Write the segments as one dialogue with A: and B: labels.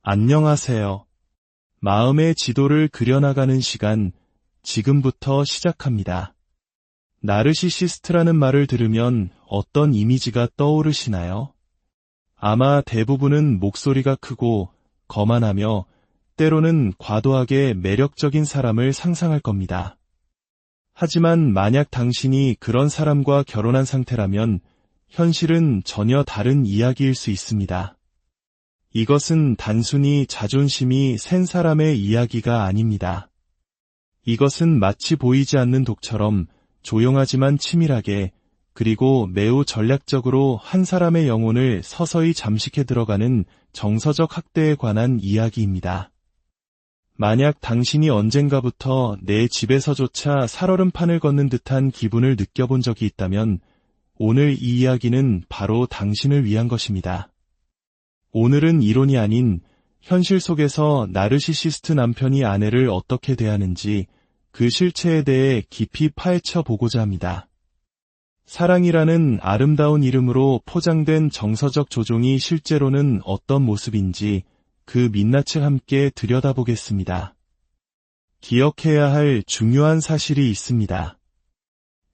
A: 안녕하세요. 마음의 지도를 그려나가는 시간, 지금부터 시작합니다. 나르시시스트라는 말을 들으면 어떤 이미지가 떠오르시나요? 아마 대부분은 목소리가 크고 거만하며 때로는 과도하게 매력적인 사람을 상상할 겁니다. 하지만 만약 당신이 그런 사람과 결혼한 상태라면 현실은 전혀 다른 이야기일 수 있습니다. 이것은 단순히 자존심이 센 사람의 이야기가 아닙니다. 이것은 마치 보이지 않는 독처럼 조용하지만 치밀하게 그리고 매우 전략적으로 한 사람의 영혼을 서서히 잠식해 들어가는 정서적 학대에 관한 이야기입니다. 만약 당신이 언젠가부터 내 집에서조차 살얼음판을 걷는 듯한 기분을 느껴본 적이 있다면 오늘 이 이야기는 바로 당신을 위한 것입니다. 오늘은 이론이 아닌 현실 속에서 나르시시스트 남편이 아내를 어떻게 대하는지 그 실체에 대해 깊이 파헤쳐 보고자 합니다. 사랑이라는 아름다운 이름으로 포장된 정서적 조종이 실제로는 어떤 모습인지 그 민낯을 함께 들여다보겠습니다. 기억해야 할 중요한 사실이 있습니다.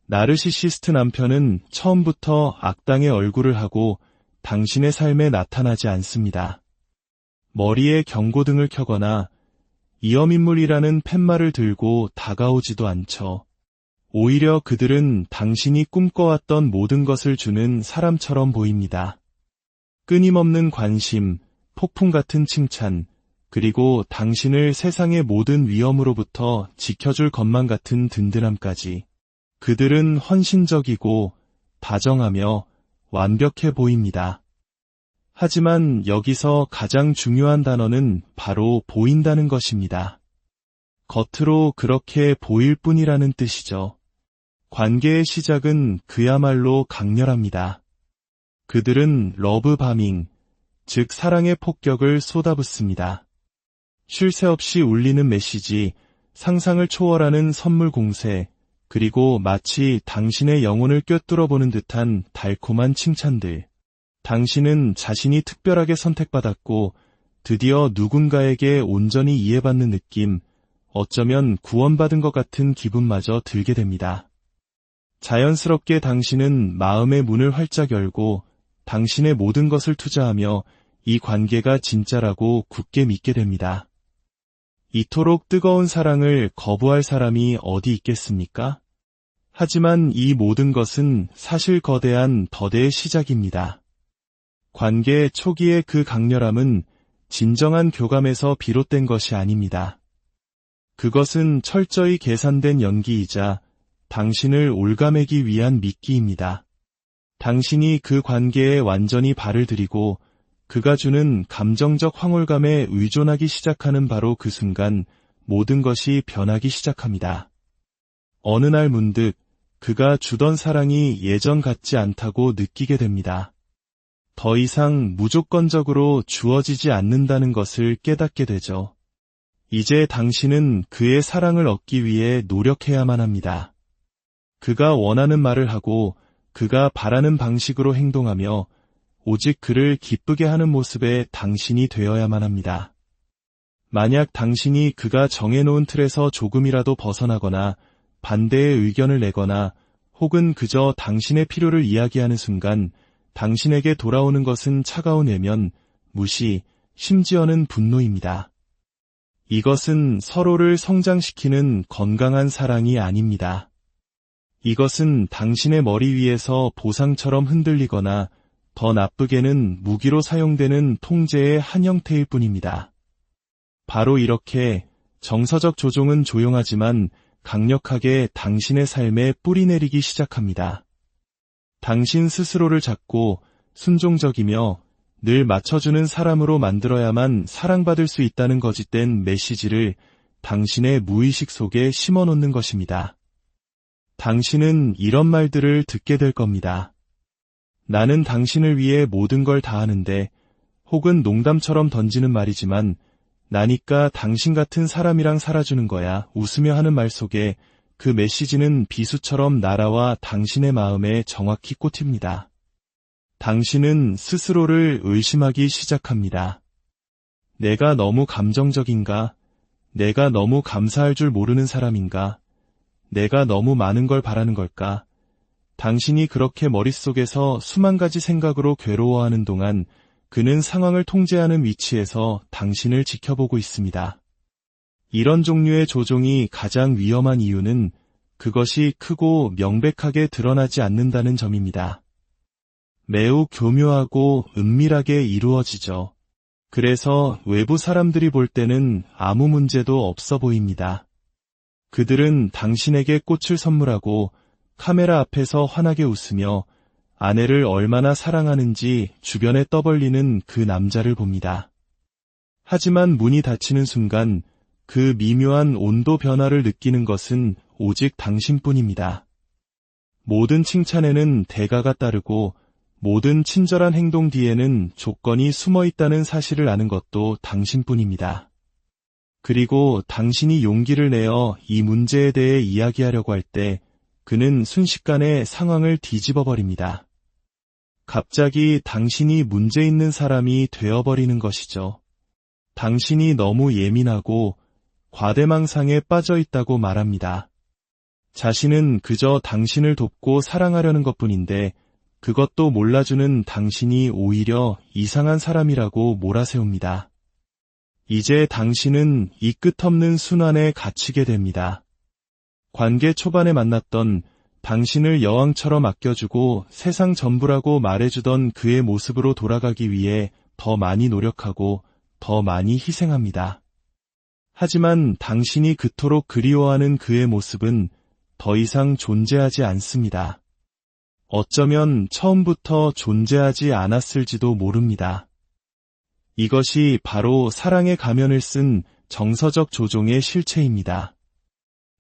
A: 나르시시스트 남편은 처음부터 악당의 얼굴을 하고 당신의 삶에 나타나지 않습니다. 머리에 경고등을 켜거나 위험인물이라는 팻말을 들고 다가오지도 않죠. 오히려 그들은 당신이 꿈꿔왔던 모든 것을 주는 사람처럼 보입니다. 끊임없는 관심, 폭풍 같은 칭찬, 그리고 당신을 세상의 모든 위험으로부터 지켜줄 것만 같은 든든함까지. 그들은 헌신적이고 다정하며 완벽해 보입니다. 하지만 여기서 가장 중요한 단어는 바로 보인다는 것입니다. 겉으로 그렇게 보일 뿐이라는 뜻이죠. 관계의 시작은 그야말로 강렬합니다. 그들은 러브바밍, 즉 사랑의 폭격을 쏟아붓습니다. 쉴 새 없이 울리는 메시지, 상상을 초월하는 선물 공세, 그리고 마치 당신의 영혼을 꿰뚫어보는 듯한 달콤한 칭찬들. 당신은 자신이 특별하게 선택받았고 드디어 누군가에게 온전히 이해받는 느낌, 어쩌면 구원받은 것 같은 기분마저 들게 됩니다. 자연스럽게 당신은 마음의 문을 활짝 열고 당신의 모든 것을 투자하며 이 관계가 진짜라고 굳게 믿게 됩니다. 이토록 뜨거운 사랑을 거부할 사람이 어디 있겠습니까? 하지만 이 모든 것은 사실 거대한 덫의 시작입니다. 관계 초기의 그 강렬함은 진정한 교감에서 비롯된 것이 아닙니다. 그것은 철저히 계산된 연기이자 당신을 올가매기 위한 미끼입니다. 당신이 그 관계에 완전히 발을 들이고 그가 주는 감정적 황홀감에 의존하기 시작하는 바로 그 순간 모든 것이 변하기 시작합니다. 어느 날 문득 그가 주던 사랑이 예전 같지 않다고 느끼게 됩니다. 더 이상 무조건적으로 주어지지 않는다는 것을 깨닫게 되죠. 이제 당신은 그의 사랑을 얻기 위해 노력해야만 합니다. 그가 원하는 말을 하고 그가 바라는 방식으로 행동하며 오직 그를 기쁘게 하는 모습에 당신이 되어야만 합니다. 만약 당신이 그가 정해놓은 틀에서 조금이라도 벗어나거나 반대의 의견을 내거나 혹은 그저 당신의 필요를 이야기하는 순간 당신에게 돌아오는 것은 차가운 외면, 무시, 심지어는 분노입니다. 이것은 서로를 성장시키는 건강한 사랑이 아닙니다. 이것은 당신의 머리 위에서 보상처럼 흔들리거나 더 나쁘게는 무기로 사용되는 통제의 한 형태일 뿐입니다. 바로 이렇게 정서적 조종은 조용하지만 강력하게 당신의 삶에 뿌리내리기 시작합니다. 당신 스스로를 찾고 순종적이며 늘 맞춰주는 사람으로 만들어야만 사랑받을 수 있다는 거짓된 메시지를 당신의 무의식 속에 심어놓는 것입니다. 당신은 이런 말들을 듣게 될 겁니다. 나는 당신을 위해 모든 걸 다 하는데, 혹은 농담처럼 던지는 말이지만 나니까 당신 같은 사람이랑 살아주는 거야 웃으며 하는 말 속에 그 메시지는 비수처럼 날아와 당신의 마음에 정확히 꽂힙니다. 당신은 스스로를 의심하기 시작합니다. 내가 너무 감정적인가? 내가 너무 감사할 줄 모르는 사람인가? 내가 너무 많은 걸 바라는 걸까? 당신이 그렇게 머릿속에서 수만 가지 생각으로 괴로워하는 동안 그는 상황을 통제하는 위치에서 당신을 지켜보고 있습니다. 이런 종류의 조종이 가장 위험한 이유는 그것이 크고 명백하게 드러나지 않는다는 점입니다. 매우 교묘하고 은밀하게 이루어지죠. 그래서 외부 사람들이 볼 때는 아무 문제도 없어 보입니다. 그들은 당신에게 꽃을 선물하고 카메라 앞에서 환하게 웃으며 아내를 얼마나 사랑하는지 주변에 떠벌리는 그 남자를 봅니다. 하지만 문이 닫히는 순간 그 미묘한 온도 변화를 느끼는 것은 오직 당신뿐입니다. 모든 칭찬에는 대가가 따르고 모든 친절한 행동 뒤에는 조건이 숨어 있다는 사실을 아는 것도 당신뿐입니다. 그리고 당신이 용기를 내어 이 문제에 대해 이야기하려고 할 때 그는 순식간에 상황을 뒤집어 버립니다. 갑자기 당신이 문제 있는 사람이 되어버리는 것이죠. 당신이 너무 예민하고 과대망상에 빠져 있다고 말합니다. 자신은 그저 당신을 돕고 사랑하려는 것뿐인데 그것도 몰라주는 당신이 오히려 이상한 사람이라고 몰아세웁니다. 이제 당신은 이 끝없는 순환에 갇히게 됩니다. 관계 초반에 만났던 당신을 여왕처럼 아껴주고 세상 전부라고 말해주던 그의 모습으로 돌아가기 위해 더 많이 노력하고 더 많이 희생합니다. 하지만 당신이 그토록 그리워하는 그의 모습은 더 이상 존재하지 않습니다. 어쩌면 처음부터 존재하지 않았을지도 모릅니다. 이것이 바로 사랑의 가면을 쓴 정서적 조종의 실체입니다.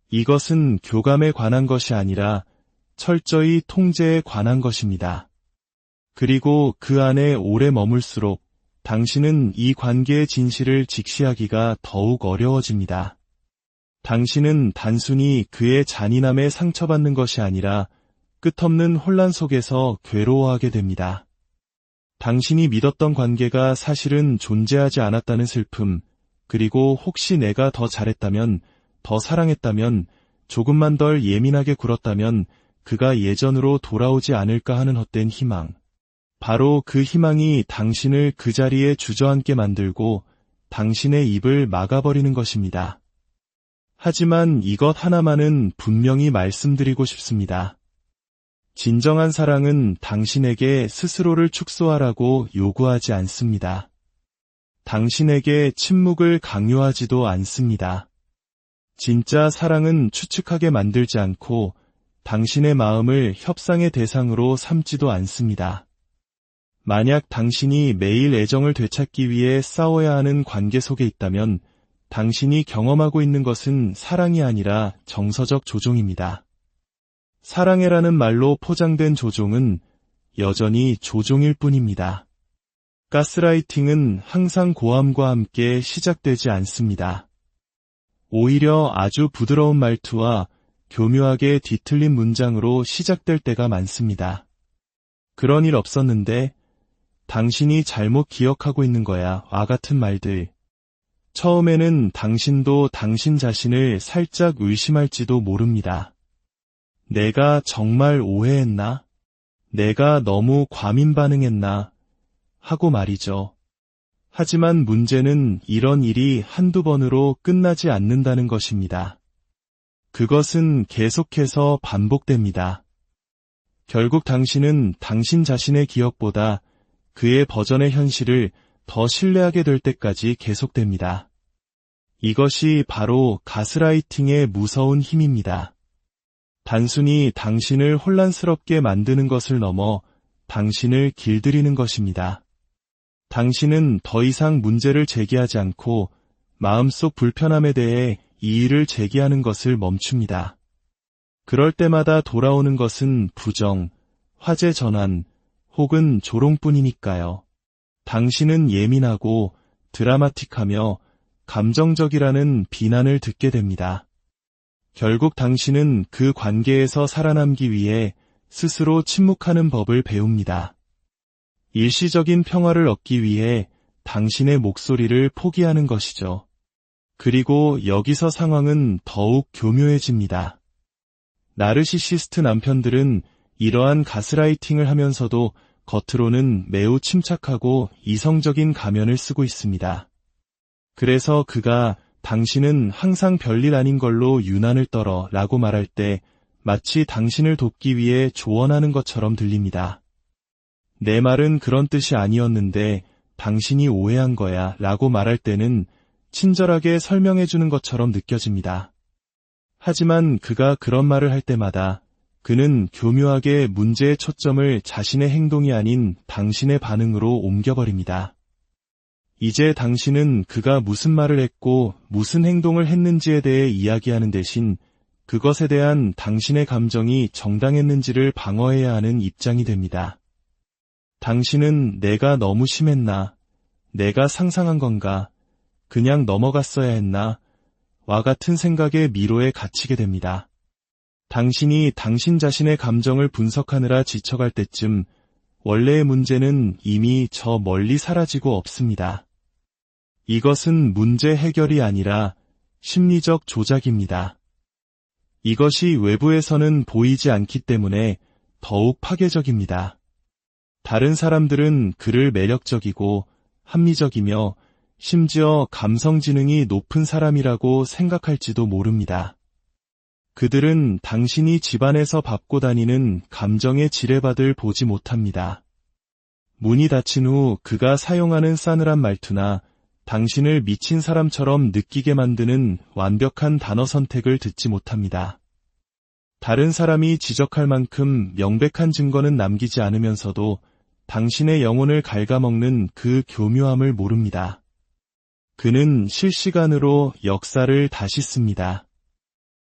A: 이것은 교감에 관한 것이 아니라 철저히 통제에 관한 것입니다. 그리고 그 안에 오래 머물수록 당신은 이 관계의 진실을 직시하기가 더욱 어려워집니다. 당신은 단순히 그의 잔인함에 상처받는 것이 아니라 끝없는 혼란 속에서 괴로워하게 됩니다. 당신이 믿었던 관계가 사실은 존재하지 않았다는 슬픔, 그리고 혹시 내가 더 잘했다면, 더 사랑했다면, 조금만 덜 예민하게 굴었다면 그가 예전으로 돌아오지 않을까 하는 헛된 희망. 바로 그 희망이 당신을 그 자리에 주저앉게 만들고 당신의 입을 막아버리는 것입니다. 하지만 이것 하나만은 분명히 말씀드리고 싶습니다. 진정한 사랑은 당신에게 스스로를 축소하라고 요구하지 않습니다. 당신에게 침묵을 강요하지도 않습니다. 진짜 사랑은 추측하게 만들지 않고 당신의 마음을 협상의 대상으로 삼지도 않습니다. 만약 당신이 매일 애정을 되찾기 위해 싸워야 하는 관계 속에 있다면 당신이 경험하고 있는 것은 사랑이 아니라 정서적 조종입니다. 사랑해라는 말로 포장된 조종은 여전히 조종일 뿐입니다. 가스라이팅은 항상 고함과 함께 시작되지 않습니다. 오히려 아주 부드러운 말투와 교묘하게 뒤틀린 문장으로 시작될 때가 많습니다. 그런 일 없었는데, 당신이 잘못 기억하고 있는 거야, 와 같은 말들. 처음에는 당신도 당신 자신을 살짝 의심할지도 모릅니다. 내가 정말 오해했나? 내가 너무 과민 반응했나? 하고 말이죠. 하지만 문제는 이런 일이 한두 번으로 끝나지 않는다는 것입니다. 그것은 계속해서 반복됩니다. 결국 당신은 당신 자신의 기억보다 그의 버전의 현실을 더 신뢰하게 될 때까지 계속됩니다. 이것이 바로 가스라이팅의 무서운 힘입니다. 단순히 당신을 혼란스럽게 만드는 것을 넘어 당신을 길들이는 것입니다. 당신은 더 이상 문제를 제기하지 않고 마음속 불편함에 대해 이의를 제기하는 것을 멈춥니다. 그럴 때마다 돌아오는 것은 부정, 화제 전환, 혹은 조롱뿐이니까요. 당신은 예민하고 드라마틱하며 감정적이라는 비난을 듣게 됩니다. 결국 당신은 그 관계에서 살아남기 위해 스스로 침묵하는 법을 배웁니다. 일시적인 평화를 얻기 위해 당신의 목소리를 포기하는 것이죠. 그리고 여기서 상황은 더욱 교묘해집니다. 나르시시스트 남편들은 이러한 가스라이팅을 하면서도 겉으로는 매우 침착하고 이성적인 가면을 쓰고 있습니다. 그래서 그가 당신은 항상 별일 아닌 걸로 유난을 떨어 라고 말할 때 마치 당신을 돕기 위해 조언하는 것처럼 들립니다. 내 말은 그런 뜻이 아니었는데 당신이 오해한 거야 라고 말할 때는 친절하게 설명해 주는 것처럼 느껴집니다. 하지만 그가 그런 말을 할 때마다 그는 교묘하게 문제의 초점을 자신의 행동이 아닌 당신의 반응으로 옮겨버립니다. 이제 당신은 그가 무슨 말을 했고 무슨 행동을 했는지에 대해 이야기하는 대신 그것에 대한 당신의 감정이 정당했는지를 방어해야 하는 입장이 됩니다. 당신은 내가 너무 심했나? 내가 상상한 건가? 그냥 넘어갔어야 했나? 와 같은 생각의 미로에 갇히게 됩니다. 당신이 당신 자신의 감정을 분석하느라 지쳐갈 때쯤 원래의 문제는 이미 저 멀리 사라지고 없습니다. 이것은 문제 해결이 아니라 심리적 조작입니다. 이것이 외부에서는 보이지 않기 때문에 더욱 파괴적입니다. 다른 사람들은 그를 매력적이고 합리적이며 심지어 감성 지능이 높은 사람이라고 생각할지도 모릅니다. 그들은 당신이 집안에서 밟고 다니는 감정의 지뢰밭을 보지 못합니다. 문이 닫힌 후 그가 사용하는 싸늘한 말투나 당신을 미친 사람처럼 느끼게 만드는 완벽한 단어 선택을 듣지 못합니다. 다른 사람이 지적할 만큼 명백한 증거는 남기지 않으면서도 당신의 영혼을 갉아먹는 그 교묘함을 모릅니다. 그는 실시간으로 역사를 다시 씁니다.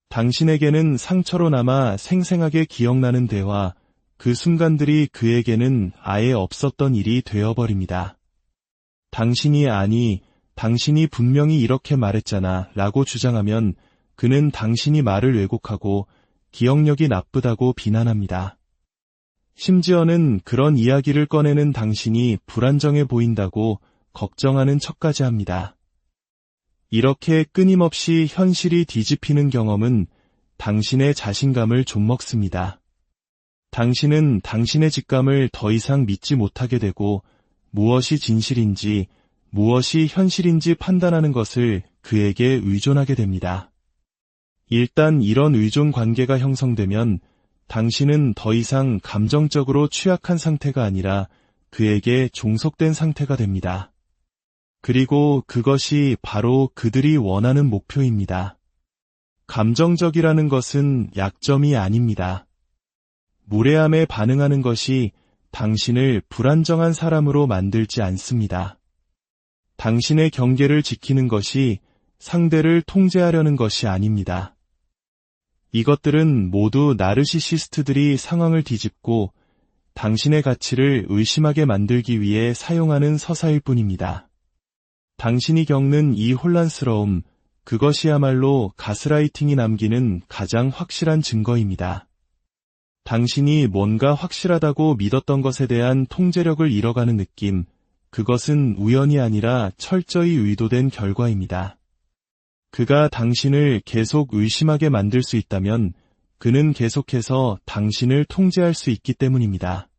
A: 당신에게는 상처로 남아 생생하게 기억나는 대화, 그 순간들이 그에게는 아예 없었던 일이 되어버립니다. 당신이 분명히 이렇게 말했잖아 라고 주장하면 그는 당신이 말을 왜곡하고 기억력이 나쁘다고 비난합니다. 심지어는 그런 이야기를 꺼내는 당신이 불안정해 보인다고 걱정하는 척까지 합니다. 이렇게 끊임없이 현실이 뒤집히는 경험은 당신의 자신감을 좀먹습니다. 당신은 당신의 직감을 더 이상 믿지 못하게 되고 무엇이 진실인지 무엇이 현실인지 판단하는 것을 그에게 의존하게 됩니다. 일단 이런 의존 관계가 형성되면 당신은 더 이상 감정적으로 취약한 상태가 아니라 그에게 종속된 상태가 됩니다. 그리고 그것이 바로 그들이 원하는 목표입니다. 감정적이라는 것은 약점이 아닙니다. 무례함에 반응하는 것이 당신을 불안정한 사람으로 만들지 않습니다. 당신의 경계를 지키는 것이 상대를 통제하려는 것이 아닙니다. 이것들은 모두 나르시시스트들이 상황을 뒤집고 당신의 가치를 의심하게 만들기 위해 사용하는 서사일 뿐입니다. 당신이 겪는 이 혼란스러움, 그것이야말로 가스라이팅이 남기는 가장 확실한 증거입니다. 당신이 뭔가 확실하다고 믿었던 것에 대한 통제력을 잃어가는 느낌, 그것은 우연이 아니라 철저히 의도된 결과입니다. 그가 당신을 계속 의심하게 만들 수 있다면 그는 계속해서 당신을 통제할 수 있기 때문입니다.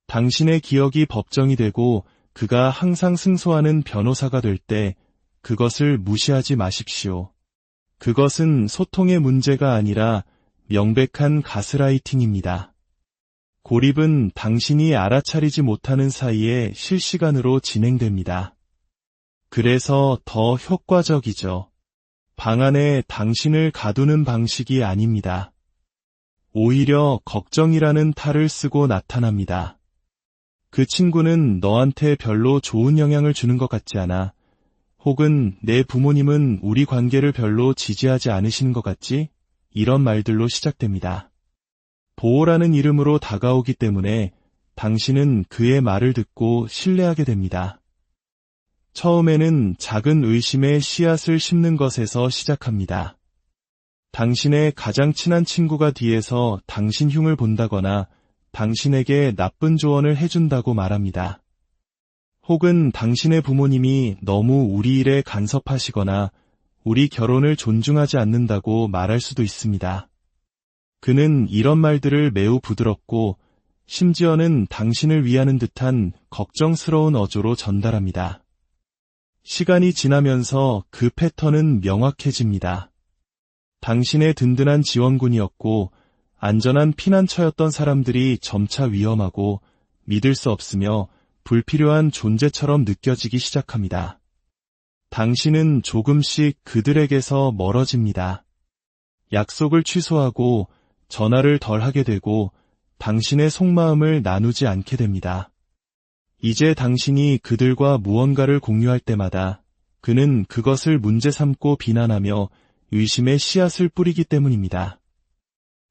A: 당신의 기억이 법정이 되고 그가 항상 승소하는 변호사가 될 때 그것을 무시하지 마십시오. 그것은 소통의 문제가 아니라 명백한 가스라이팅입니다. 고립은 당신이 알아차리지 못하는 사이에 실시간으로 진행됩니다. 그래서 더 효과적이죠. 방 안에 당신을 가두는 방식이 아닙니다. 오히려 걱정이라는 탈을 쓰고 나타납니다. 그 친구는 너한테 별로 좋은 영향을 주는 것 같지 않아. 혹은 내 부모님은 우리 관계를 별로 지지하지 않으시는 것 같지? 이런 말들로 시작됩니다. 보호라는 이름으로 다가오기 때문에 당신은 그의 말을 듣고 신뢰하게 됩니다. 처음에는 작은 의심의 씨앗을 심는 것에서 시작합니다. 당신의 가장 친한 친구가 뒤에서 당신 흉을 본다거나 당신에게 나쁜 조언을 해준다고 말합니다. 혹은 당신의 부모님이 너무 우리 일에 간섭하시거나 우리 결혼을 존중하지 않는다고 말할 수도 있습니다. 그는 이런 말들을 매우 부드럽고 심지어는 당신을 위하는 듯한 걱정스러운 어조로 전달합니다. 시간이 지나면서 그 패턴은 명확해집니다. 당신의 든든한 지원군이었고 안전한 피난처였던 사람들이 점차 위험하고 믿을 수 없으며 불필요한 존재처럼 느껴지기 시작합니다. 당신은 조금씩 그들에게서 멀어집니다. 약속을 취소하고 전화를 덜 하게 되고 당신의 속마음을 나누지 않게 됩니다. 이제 당신이 그들과 무언가를 공유할 때마다 그는 그것을 문제 삼고 비난하며 의심의 씨앗을 뿌리기 때문입니다.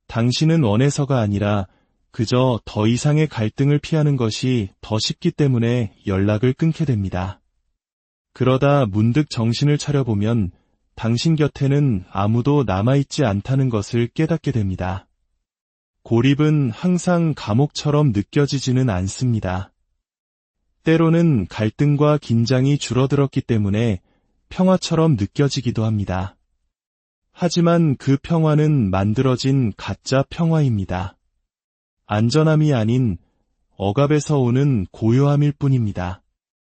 A: 당신은 원해서가 아니라 그저 더 이상의 갈등을 피하는 것이 더 쉽기 때문에 연락을 끊게 됩니다. 그러다 문득 정신을 차려보면 당신 곁에는 아무도 남아있지 않다는 것을 깨닫게 됩니다. 고립은 항상 감옥처럼 느껴지지는 않습니다. 때로는 갈등과 긴장이 줄어들었기 때문에 평화처럼 느껴지기도 합니다. 하지만 그 평화는 만들어진 가짜 평화입니다. 안전함이 아닌 억압에서 오는 고요함일 뿐입니다.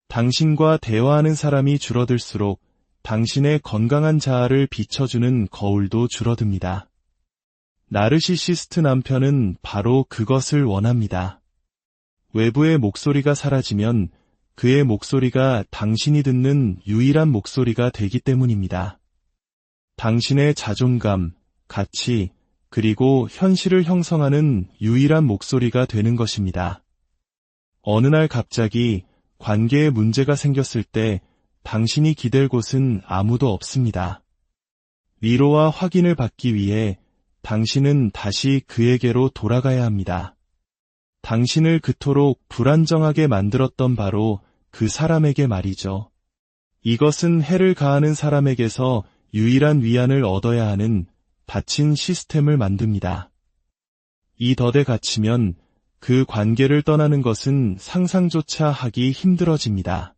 A: 당신과 대화하는 사람이 줄어들수록 당신의 건강한 자아를 비춰주는 거울도 줄어듭니다. 나르시시스트 남편은 바로 그것을 원합니다. 외부의 목소리가 사라지면 그의 목소리가 당신이 듣는 유일한 목소리가 되기 때문입니다. 당신의 자존감, 가치, 그리고 현실을 형성하는 유일한 목소리가 되는 것입니다. 어느 날 갑자기 관계에 문제가 생겼을 때 당신이 기댈 곳은 아무도 없습니다. 위로와 확인을 받기 위해 당신은 다시 그에게로 돌아가야 합니다. 당신을 그토록 불안정하게 만들었던 바로 그 사람에게 말이죠. 이것은 해를 가하는 사람에게서 유일한 위안을 얻어야 하는 닫힌 시스템을 만듭니다. 이 덫에 갇히면 그 관계를 떠나는 것은 상상조차 하기 힘들어집니다.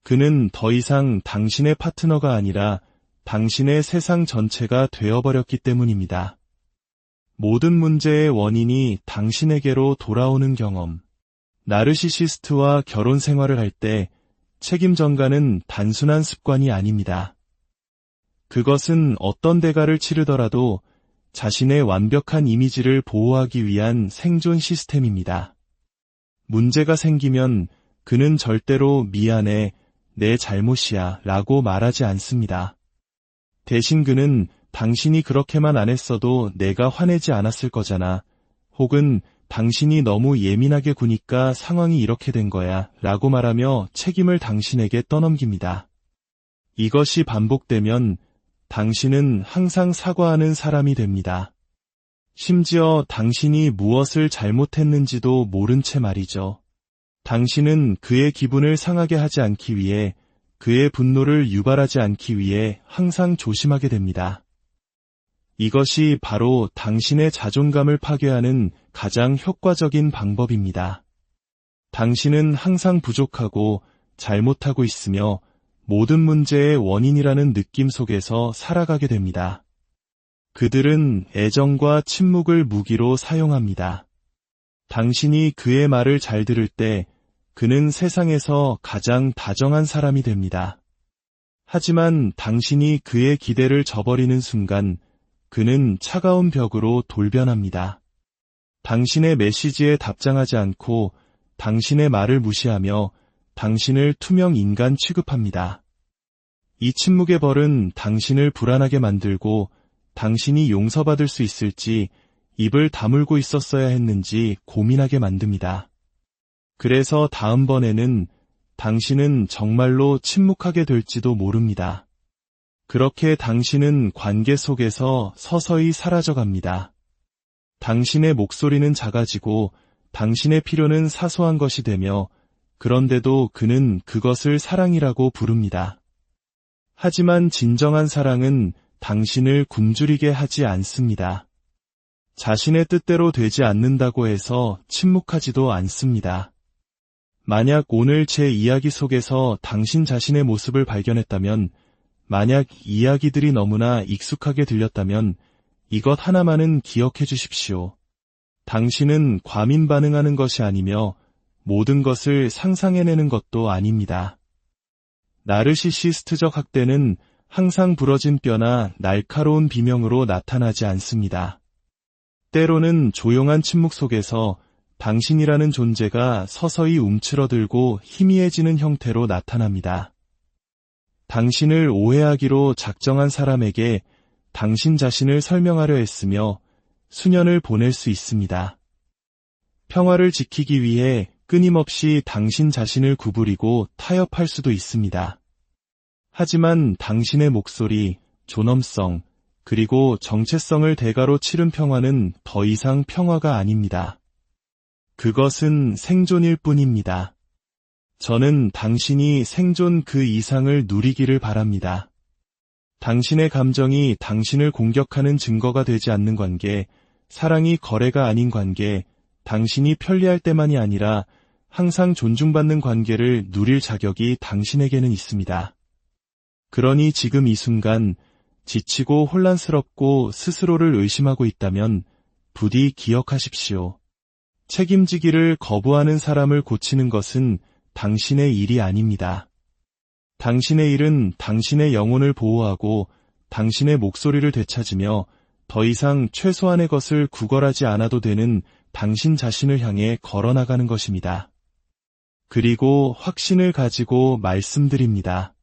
A: 그는 더 이상 당신의 파트너가 아니라 당신의 세상 전체가 되어버렸기 때문입니다. 모든 문제의 원인이 당신에게로 돌아오는 경험. 나르시시스트와 결혼 생활을 할 때 책임 전가는 단순한 습관이 아닙니다. 그것은 어떤 대가를 치르더라도 자신의 완벽한 이미지를 보호하기 위한 생존 시스템입니다. 문제가 생기면 그는 절대로 미안해, 내 잘못이야 라고 말하지 않습니다. 대신 그는 당신이 그렇게만 안 했어도 내가 화내지 않았을 거잖아. 혹은 당신이 너무 예민하게 구니까 상황이 이렇게 된 거야 라고 말하며 책임을 당신에게 떠넘깁니다. 이것이 반복되면 당신은 항상 사과하는 사람이 됩니다. 심지어 당신이 무엇을 잘못했는지도 모른 채 말이죠. 당신은 그의 기분을 상하게 하지 않기 위해, 그의 분노를 유발하지 않기 위해 항상 조심하게 됩니다. 이것이 바로 당신의 자존감을 파괴하는 가장 효과적인 방법입니다. 당신은 항상 부족하고 잘못하고 있으며 모든 문제의 원인이라는 느낌 속에서 살아가게 됩니다. 그들은 애정과 침묵을 무기로 사용합니다. 당신이 그의 말을 잘 들을 때 그는 세상에서 가장 다정한 사람이 됩니다. 하지만 당신이 그의 기대를 저버리는 순간 그는 차가운 벽으로 돌변합니다. 당신의 메시지에 답장하지 않고 당신의 말을 무시하며 당신을 투명 인간 취급합니다. 이 침묵의 벌은 당신을 불안하게 만들고 당신이 용서받을 수 있을지 입을 다물고 있었어야 했는지 고민하게 만듭니다. 그래서 다음번에는 당신은 정말로 침묵하게 될지도 모릅니다. 그렇게 당신은 관계 속에서 서서히 사라져갑니다. 당신의 목소리는 작아지고 당신의 필요는 사소한 것이 되며 그런데도 그는 그것을 사랑이라고 부릅니다. 하지만 진정한 사랑은 당신을 굶주리게 하지 않습니다. 자신의 뜻대로 되지 않는다고 해서 침묵하지도 않습니다. 만약 오늘 제 이야기 속에서 당신 자신의 모습을 발견했다면, 만약 이야기들이 너무나 익숙하게 들렸다면 이것 하나만은 기억해 주십시오. 당신은 과민 반응하는 것이 아니며 모든 것을 상상해내는 것도 아닙니다. 나르시시스트적 학대는 항상 부러진 뼈나 날카로운 비명으로 나타나지 않습니다. 때로는 조용한 침묵 속에서 당신이라는 존재가 서서히 움츠러들고 희미해지는 형태로 나타납니다. 당신을 오해하기로 작정한 사람에게 당신 자신을 설명하려 했으며 수년을 보낼 수 있습니다. 평화를 지키기 위해 끊임없이 당신 자신을 구부리고 타협할 수도 있습니다. 하지만 당신의 목소리, 존엄성, 그리고 정체성을 대가로 치른 평화는 더 이상 평화가 아닙니다. 그것은 생존일 뿐입니다. 저는 당신이 생존 그 이상을 누리기를 바랍니다. 당신의 감정이 당신을 공격하는 증거가 되지 않는 관계, 사랑이 거래가 아닌 관계, 당신이 편리할 때만이 아니라 항상 존중받는 관계를 누릴 자격이 당신에게는 있습니다. 그러니 지금 이 순간 지치고 혼란스럽고 스스로를 의심하고 있다면 부디 기억하십시오. 책임지기를 거부하는 사람을 고치는 것은 당신의 일이 아닙니다. 당신의 일은 당신의 영혼을 보호하고 당신의 목소리를 되찾으며 더 이상 최소한의 것을 구걸하지 않아도 되는 당신 자신을 향해 걸어나가는 것입니다. 그리고 확신을 가지고 말씀드립니다.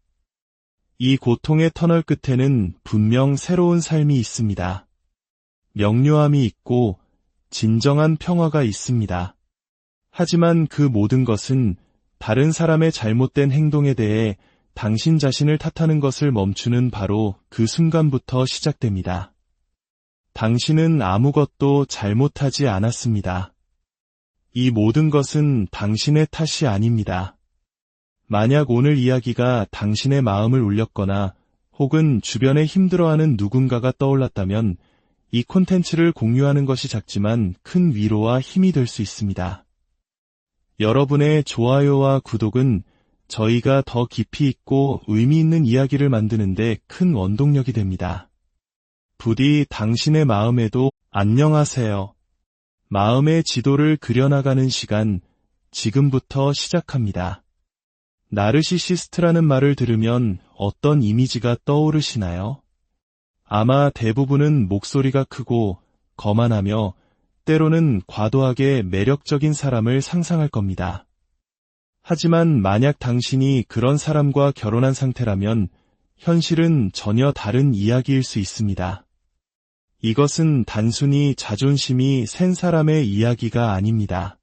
A: 이 고통의 터널 끝에는 분명 새로운 삶이 있습니다. 명료함이 있고 진정한 평화가 있습니다. 하지만 그 모든 것은 다른 사람의 잘못된 행동에 대해 당신 자신을 탓하는 것을 멈추는 바로 그 순간부터 시작됩니다. 당신은 아무것도 잘못하지 않았습니다. 이 모든 것은 당신의 탓이 아닙니다. 만약 오늘 이야기가 당신의 마음을 울렸거나 혹은 주변에 힘들어하는 누군가가 떠올랐다면 이 콘텐츠를 공유하는 것이 작지만 큰 위로와 힘이 될 수 있습니다. 여러분의 좋아요와 구독은 저희가 더 깊이 있고 의미 있는 이야기를 만드는데 큰 원동력이 됩니다. 부디 당신의 마음에도 안녕하세요. 마음의 지도를 그려나가는 시간, 지금부터 시작합니다. 나르시시스트라는 말을 들으면 어떤 이미지가 떠오르시나요? 아마 대부분은 목소리가 크고 거만하며 때로는 과도하게 매력적인 사람을 상상할 겁니다. 하지만 만약 당신이 그런 사람과 결혼한 상태라면 현실은 전혀 다른 이야기일 수 있습니다. 이것은 단순히 자존심이 센 사람의 이야기가 아닙니다.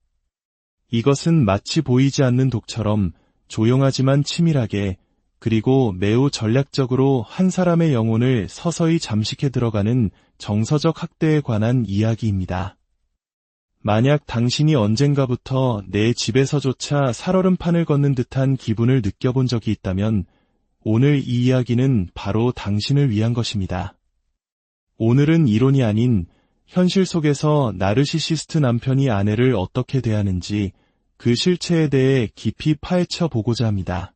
A: 이것은 마치 보이지 않는 독처럼 조용하지만 치밀하게 그리고 매우 전략적으로 한 사람의 영혼을 서서히 잠식해 들어가는 정서적 학대에 관한 이야기입니다. 만약 당신이 언젠가부터 내 집에서조차 살얼음판을 걷는 듯한 기분을 느껴본 적이 있다면 오늘 이 이야기는 바로 당신을 위한 것입니다. 오늘은 이론이 아닌 현실 속에서 나르시시스트 남편이 아내를 어떻게 대하는지 그 실체에 대해 깊이 파헤쳐 보고자 합니다.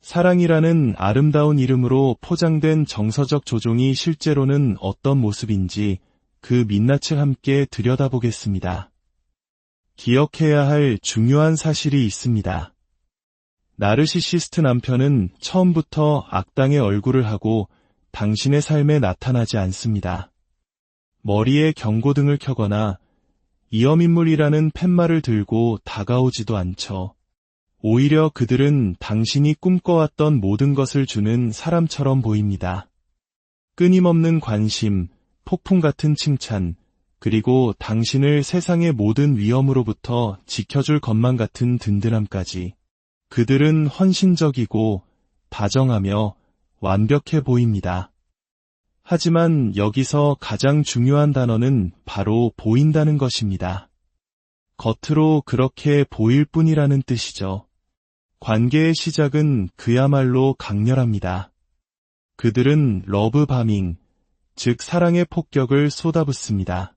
A: 사랑이라는 아름다운 이름으로 포장된 정서적 조종이 실제로는 어떤 모습인지 그 민낯을 함께 들여다보겠습니다. 기억해야 할 중요한 사실이 있습니다. 나르시시스트 남편은 처음부터 악당의 얼굴을 하고 당신의 삶에 나타나지 않습니다. 머리에 경고등을 켜거나 위험인물이라는 팻말을 들고 다가오지도 않죠. 오히려 그들은 당신이 꿈꿔왔던 모든 것을 주는 사람처럼 보입니다. 끊임없는 관심, 폭풍 같은 칭찬, 그리고 당신을 세상의 모든 위험으로부터 지켜줄 것만 같은 든든함까지. 그들은 헌신적이고 다정하며 완벽해 보입니다. 하지만 여기서 가장 중요한 단어는 바로 보인다는 것입니다. 겉으로 그렇게 보일 뿐이라는 뜻이죠. 관계의 시작은 그야말로 강렬합니다. 그들은 러브바밍, 즉 사랑의 폭격을 쏟아붓습니다.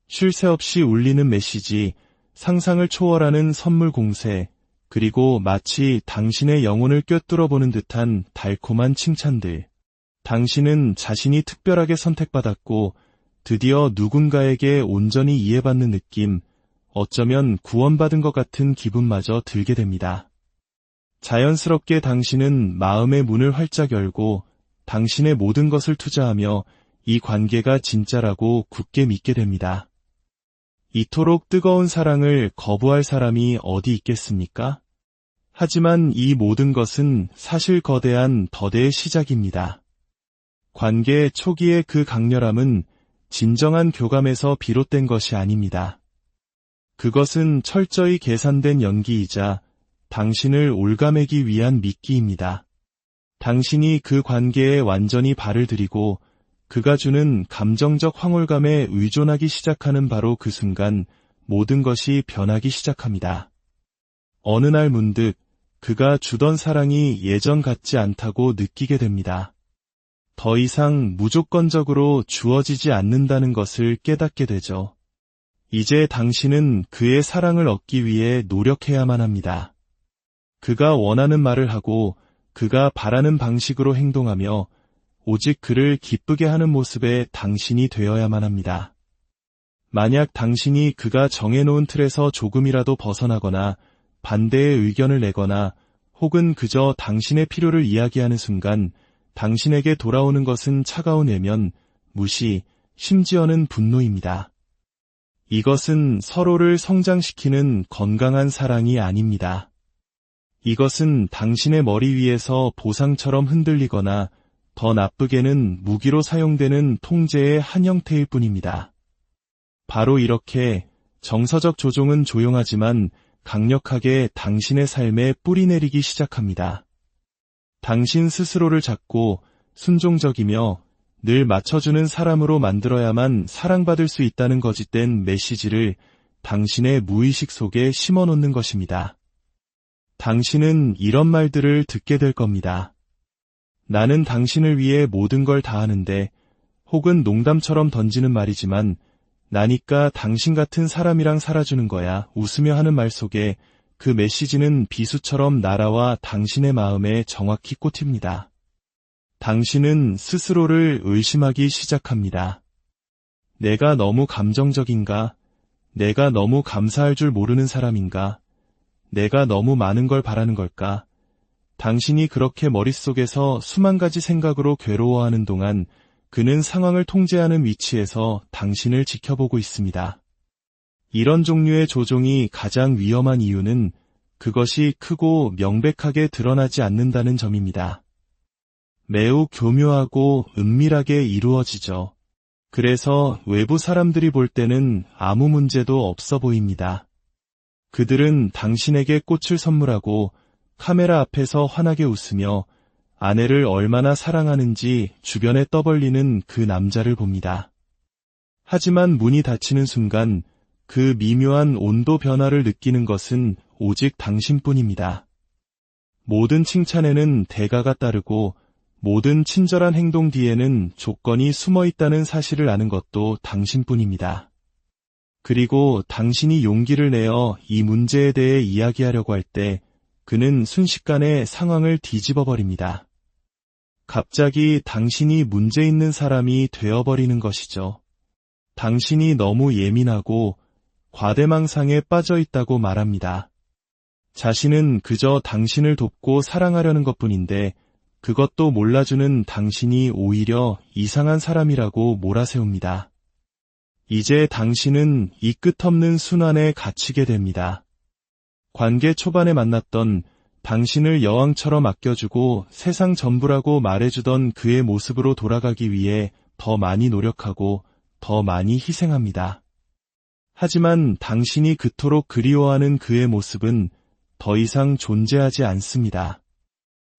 A: 쉴 새 없이 울리는 메시지, 상상을 초월하는 선물 공세, 그리고 마치 당신의 영혼을 꿰뚫어 보는 듯한 달콤한 칭찬들. 당신은 자신이 특별하게 선택받았고 드디어 누군가에게 온전히 이해받는 느낌, 어쩌면 구원받은 것 같은 기분마저 들게 됩니다. 자연스럽게 당신은 마음의 문을 활짝 열고 당신의 모든 것을 투자하며 이 관계가 진짜라고 굳게 믿게 됩니다. 이토록 뜨거운 사랑을 거부할 사람이 어디 있겠습니까? 하지만 이 모든 것은 사실 거대한 더대의 시작입니다. 관계 초기의 그 강렬함은 진정한 교감에서 비롯된 것이 아닙니다. 그것은 철저히 계산된 연기이자 당신을 올가매기 위한 미끼입니다. 당신이 그 관계에 완전히 발을 들이고 그가 주는 감정적 황홀감에 의존하기 시작하는 바로 그 순간 모든 것이 변하기 시작합니다. 어느 날 문득 그가 주던 사랑이 예전 같지 않다고 느끼게 됩니다. 더 이상 무조건적으로 주어지지 않는다는 것을 깨닫게 되죠. 이제 당신은 그의 사랑을 얻기 위해 노력해야만 합니다. 그가 원하는 말을 하고 그가 바라는 방식으로 행동하며 오직 그를 기쁘게 하는 모습의 당신이 되어야만 합니다. 만약 당신이 그가 정해놓은 틀에서 조금이라도 벗어나거나 반대의 의견을 내거나 혹은 그저 당신의 필요를 이야기하는 순간 당신에게 돌아오는 것은 차가운 외면, 무시, 심지어는 분노입니다. 이것은 서로를 성장시키는 건강한 사랑이 아닙니다. 이것은 당신의 머리 위에서 보상처럼 흔들리거나 더 나쁘게는 무기로 사용되는 통제의 한 형태일 뿐입니다. 바로 이렇게 정서적 조종은 조용하지만 강력하게 당신의 삶에 뿌리내리기 시작합니다. 당신 스스로를 작고 순종적이며 늘 맞춰주는 사람으로 만들어야만 사랑받을 수 있다는 거짓된 메시지를 당신의 무의식 속에 심어놓는 것입니다. 당신은 이런 말들을 듣게 될 겁니다. 나는 당신을 위해 모든 걸 다 하는데, 혹은 농담처럼 던지는 말이지만 나니까 당신 같은 사람이랑 살아주는 거야 웃으며 하는 말 속에 그 메시지는 비수처럼 날아와 당신의 마음에 정확히 꽂힙니다. 당신은 스스로를 의심하기 시작합니다. 내가 너무 감정적인가? 내가 너무 감사할 줄 모르는 사람인가? 내가 너무 많은 걸 바라는 걸까? 당신이 그렇게 머릿속에서 수만 가지 생각으로 괴로워하는 동안 그는 상황을 통제하는 위치에서 당신을 지켜보고 있습니다. 이런 종류의 조종이 가장 위험한 이유는 그것이 크고 명백하게 드러나지 않는다는 점입니다. 매우 교묘하고 은밀하게 이루어지죠. 그래서 외부 사람들이 볼 때는 아무 문제도 없어 보입니다. 그들은 당신에게 꽃을 선물하고 카메라 앞에서 환하게 웃으며 아내를 얼마나 사랑하는지 주변에 떠벌리는 그 남자를 봅니다. 하지만 문이 닫히는 순간 그 미묘한 온도 변화를 느끼는 것은 오직 당신뿐입니다. 모든 칭찬에는 대가가 따르고 모든 친절한 행동 뒤에는 조건이 숨어 있다는 사실을 아는 것도 당신뿐입니다. 그리고 당신이 용기를 내어 이 문제에 대해 이야기하려고 할 때 그는 순식간에 상황을 뒤집어 버립니다. 갑자기 당신이 문제 있는 사람이 되어버리는 것이죠. 당신이 너무 예민하고 과대망상에 빠져 있다고 말합니다. 자신은 그저 당신을 돕고 사랑하려는 것뿐인데 그것도 몰라주는 당신이 오히려 이상한 사람이라고 몰아세웁니다. 이제 당신은 이 끝없는 순환에 갇히게 됩니다. 관계 초반에 만났던 당신을 여왕처럼 아껴주고 세상 전부라고 말해주던 그의 모습으로 돌아가기 위해 더 많이 노력하고 더 많이 희생합니다. 하지만 당신이 그토록 그리워하는 그의 모습은 더 이상 존재하지 않습니다.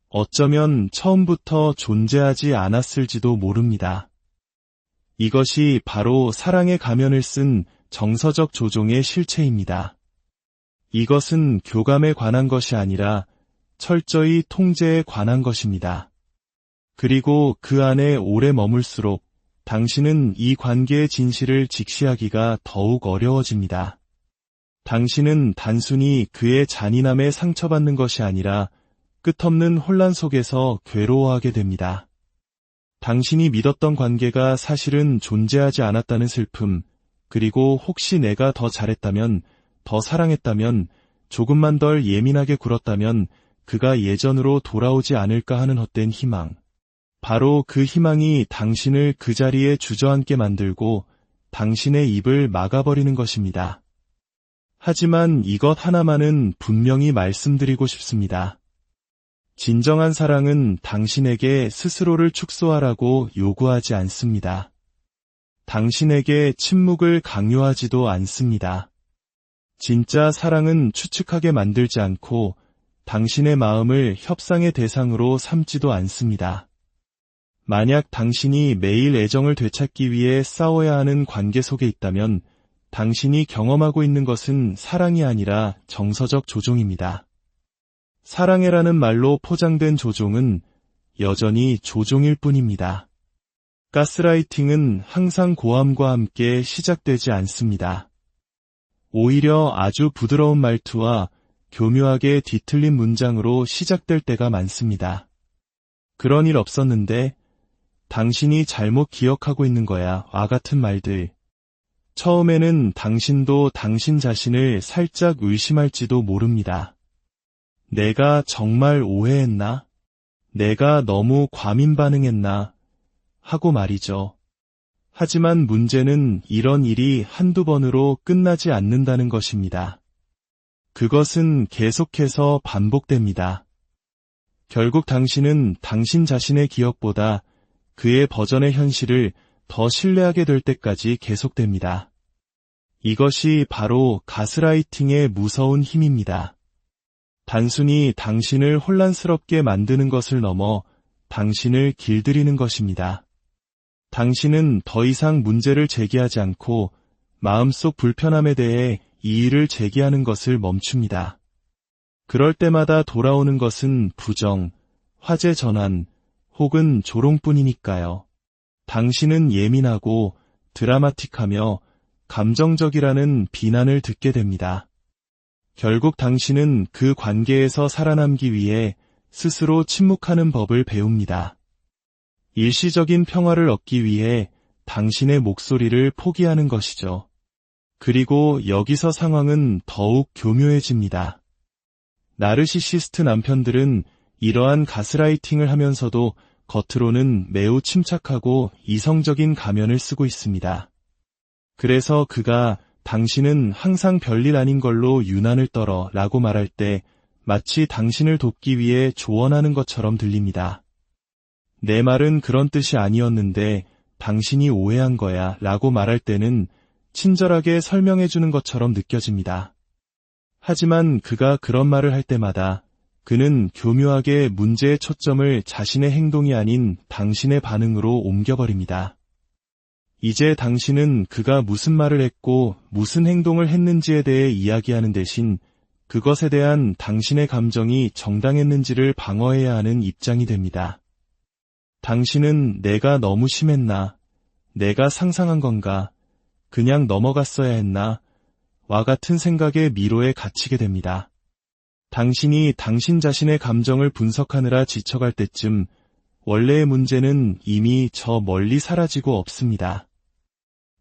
A: 어쩌면 처음부터 존재하지 않았을지도 모릅니다. 이것이 바로 사랑의 가면을 쓴 정서적 조종의 실체입니다. 이것은 교감에 관한 것이 아니라 철저히 통제에 관한 것입니다. 그리고 그 안에 오래 머물수록 당신은 이 관계의 진실을 직시하기가 더욱 어려워집니다. 당신은 단순히 그의 잔인함에 상처받는 것이 아니라 끝없는 혼란 속에서 괴로워하게 됩니다. 당신이 믿었던 관계가 사실은 존재하지 않았다는 슬픔, 그리고 혹시 내가 더 잘했다면, 더 사랑했다면, 조금만 덜 예민하게 굴었다면 그가 예전으로 돌아오지 않을까 하는 헛된 희망. 바로 그 희망이 당신을 그 자리에 주저앉게 만들고 당신의 입을 막아버리는 것입니다. 하지만 이것 하나만은 분명히 말씀드리고 싶습니다. 진정한 사랑은 당신에게 스스로를 축소하라고 요구하지 않습니다. 당신에게 침묵을 강요하지도 않습니다. 진짜 사랑은 추측하게 만들지 않고 당신의 마음을 협상의 대상으로 삼지도 않습니다. 만약 당신이 매일 애정을 되찾기 위해 싸워야 하는 관계 속에 있다면 당신이 경험하고 있는 것은 사랑이 아니라 정서적 조종입니다. 사랑해라는 말로 포장된 조종은 여전히 조종일 뿐입니다. 가스라이팅은 항상 고함과 함께 시작되지 않습니다. 오히려 아주 부드러운 말투와 교묘하게 뒤틀린 문장으로 시작될 때가 많습니다. 그런 일 없었는데, 당신이 잘못 기억하고 있는 거야 와 같은 말들. 처음에는 당신도 당신 자신을 살짝 의심할지도 모릅니다. 내가 정말 오해했나? 내가 너무 과민 반응했나? 하고 말이죠. 하지만 문제는 이런 일이 한두 번으로 끝나지 않는다는 것입니다. 그것은 계속해서 반복됩니다. 결국 당신은 당신 자신의 기억보다 그의 버전의 현실을 더 신뢰하게 될 때까지 계속됩니다. 이것이 바로 가스라이팅의 무서운 힘입니다. 단순히 당신을 혼란스럽게 만드는 것을 넘어 당신을 길들이는 것입니다. 당신은 더 이상 문제를 제기하지 않고 마음속 불편함에 대해 이의를 제기하는 것을 멈춥니다. 그럴 때마다 돌아오는 것은 부정, 화제 전환, 혹은 조롱뿐이니까요. 당신은 예민하고 드라마틱하며 감정적이라는 비난을 듣게 됩니다. 결국 당신은 그 관계에서 살아남기 위해 스스로 침묵하는 법을 배웁니다. 일시적인 평화를 얻기 위해 당신의 목소리를 포기하는 것이죠. 그리고 여기서 상황은 더욱 교묘해집니다. 나르시시스트 남편들은 이러한 가스라이팅을 하면서도 겉으로는 매우 침착하고 이성적인 가면을 쓰고 있습니다. 그래서 그가 당신은 항상 별일 아닌 걸로 유난을 떨어 라고 말할 때 마치 당신을 돕기 위해 조언하는 것처럼 들립니다. 내 말은 그런 뜻이 아니었는데 당신이 오해한 거야 라고 말할 때는 친절하게 설명해 주는 것처럼 느껴집니다. 하지만 그가 그런 말을 할 때마다 그는 교묘하게 문제의 초점을 자신의 행동이 아닌 당신의 반응으로 옮겨버립니다. 이제 당신은 그가 무슨 말을 했고 무슨 행동을 했는지에 대해 이야기하는 대신 그것에 대한 당신의 감정이 정당했는지를 방어해야 하는 입장이 됩니다. 당신은 내가 너무 심했나? 내가 상상한 건가? 그냥 넘어갔어야 했나? 와 같은 생각의 미로에 갇히게 됩니다. 당신이 당신 자신의 감정을 분석하느라 지쳐갈 때쯤 원래의 문제는 이미 저 멀리 사라지고 없습니다.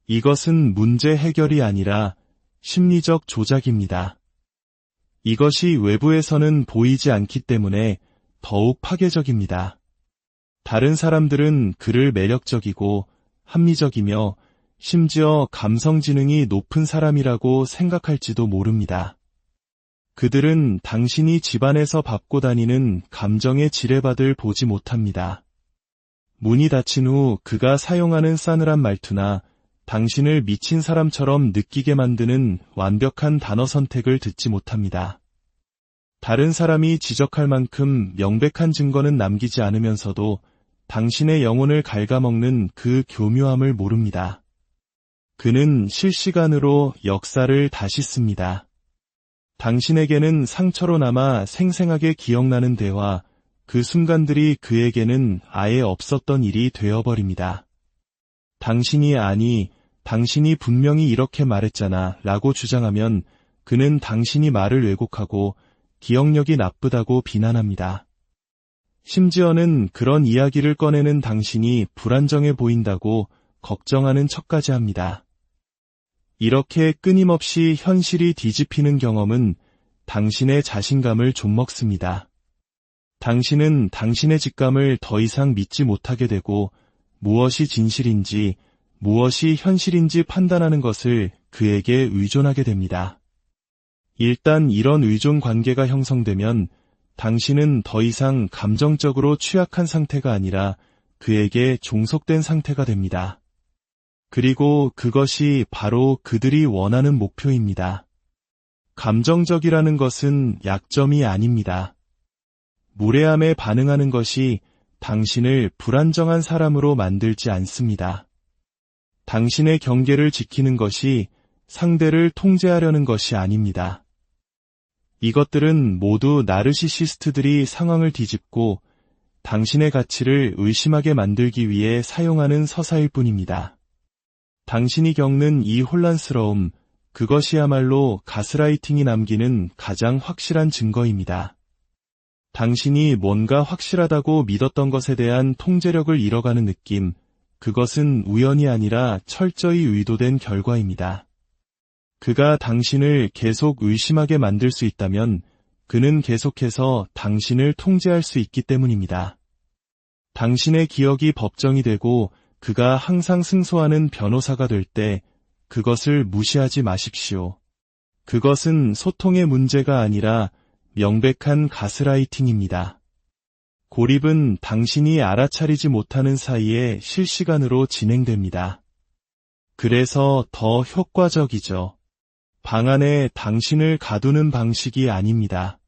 A: 이것은 문제 해결이 아니라 심리적 조작입니다. 이것이 외부에서는 보이지 않기 때문에 더욱 파괴적입니다. 다른 사람들은 그를 매력적이고 합리적이며 심지어 감성 지능이 높은 사람이라고 생각할지도 모릅니다. 그들은 당신이 집안에서 밟고 다니는 감정의 지뢰밭을 보지 못합니다. 문이 닫힌 후 그가 사용하는 싸늘한 말투나 당신을 미친 사람처럼 느끼게 만드는 완벽한 단어 선택을 듣지 못합니다. 다른 사람이 지적할 만큼 명백한 증거는 남기지 않으면서도 당신의 영혼을 갉아먹는 그 교묘함을 모릅니다. 그는 실시간으로 역사를 다시 씁니다. 당신에게는 상처로 남아 생생하게 기억나는 대화, 그 순간들이 그에게는 아예 없었던 일이 되어버립니다. 당신이 분명히 이렇게 말했잖아 라고 주장하면 그는 당신이 말을 왜곡하고 기억력이 나쁘다고 비난합니다. 심지어는 그런 이야기를 꺼내는 당신이 불안정해 보인다고 걱정하는 척까지 합니다. 이렇게 끊임없이 현실이 뒤집히는 경험은 당신의 자신감을 좀먹습니다. 당신은 당신의 직감을 더 이상 믿지 못하게 되고 무엇이 진실인지, 무엇이 현실인지 판단하는 것을 그에게 의존하게 됩니다. 일단 이런 의존 관계가 형성되면 당신은 더 이상 감정적으로 취약한 상태가 아니라 그에게 종속된 상태가 됩니다. 그리고 그것이 바로 그들이 원하는 목표입니다. 감정적이라는 것은 약점이 아닙니다. 무례함에 반응하는 것이 당신을 불안정한 사람으로 만들지 않습니다. 당신의 경계를 지키는 것이 상대를 통제하려는 것이 아닙니다. 이것들은 모두 나르시시스트들이 상황을 뒤집고 당신의 가치를 의심하게 만들기 위해 사용하는 서사일 뿐입니다. 당신이 겪는 이 혼란스러움, 그것이야말로 가스라이팅이 남기는 가장 확실한 증거입니다. 당신이 뭔가 확실하다고 믿었던 것에 대한 통제력을 잃어가는 느낌, 그것은 우연이 아니라 철저히 의도된 결과입니다. 그가 당신을 계속 의심하게 만들 수 있다면 그는 계속해서 당신을 통제할 수 있기 때문입니다. 당신의 기억이 법정이 되고 그가 항상 승소하는 변호사가 될 때 그것을 무시하지 마십시오. 그것은 소통의 문제가 아니라 명백한 가스라이팅입니다. 고립은 당신이 알아차리지 못하는 사이에 실시간으로 진행됩니다. 그래서 더 효과적이죠. 방 안에 당신을 가두는 방식이 아닙니다.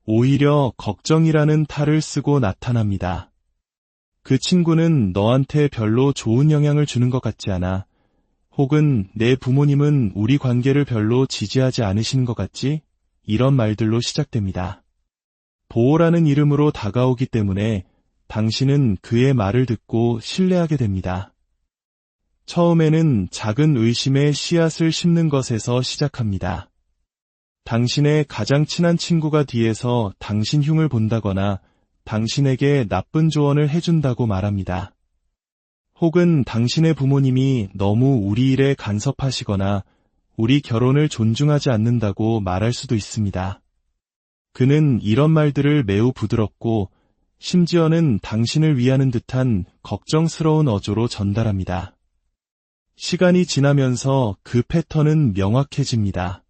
A: 오히려 걱정이라는 탈을 쓰고 나타납니다. 그 친구는 너한테 별로 좋은 영향을 주는 것 같지 않아. 혹은 내 부모님은 우리 관계를 별로 지지하지 않으시는 것 같지? 이런 말들로 시작됩니다. 보호라는 이름으로 다가오기 때문에 당신은 그의 말을 듣고 신뢰하게 됩니다. 처음에는 작은 의심의 씨앗을 심는 것에서 시작합니다. 당신의 가장 친한 친구가 뒤에서 당신 흉을 본다거나 당신에게 나쁜 조언을 해준다고 말합니다. 혹은 당신의 부모님이 너무 우리 일에 간섭하시거나 우리 결혼을 존중하지 않는다고 말할 수도 있습니다. 그는 이런 말들을 매우 부드럽고 심지어는 당신을 위하는 듯한 걱정스러운 어조로 전달합니다. 시간이 지나면서 그 패턴은 명확해집니다.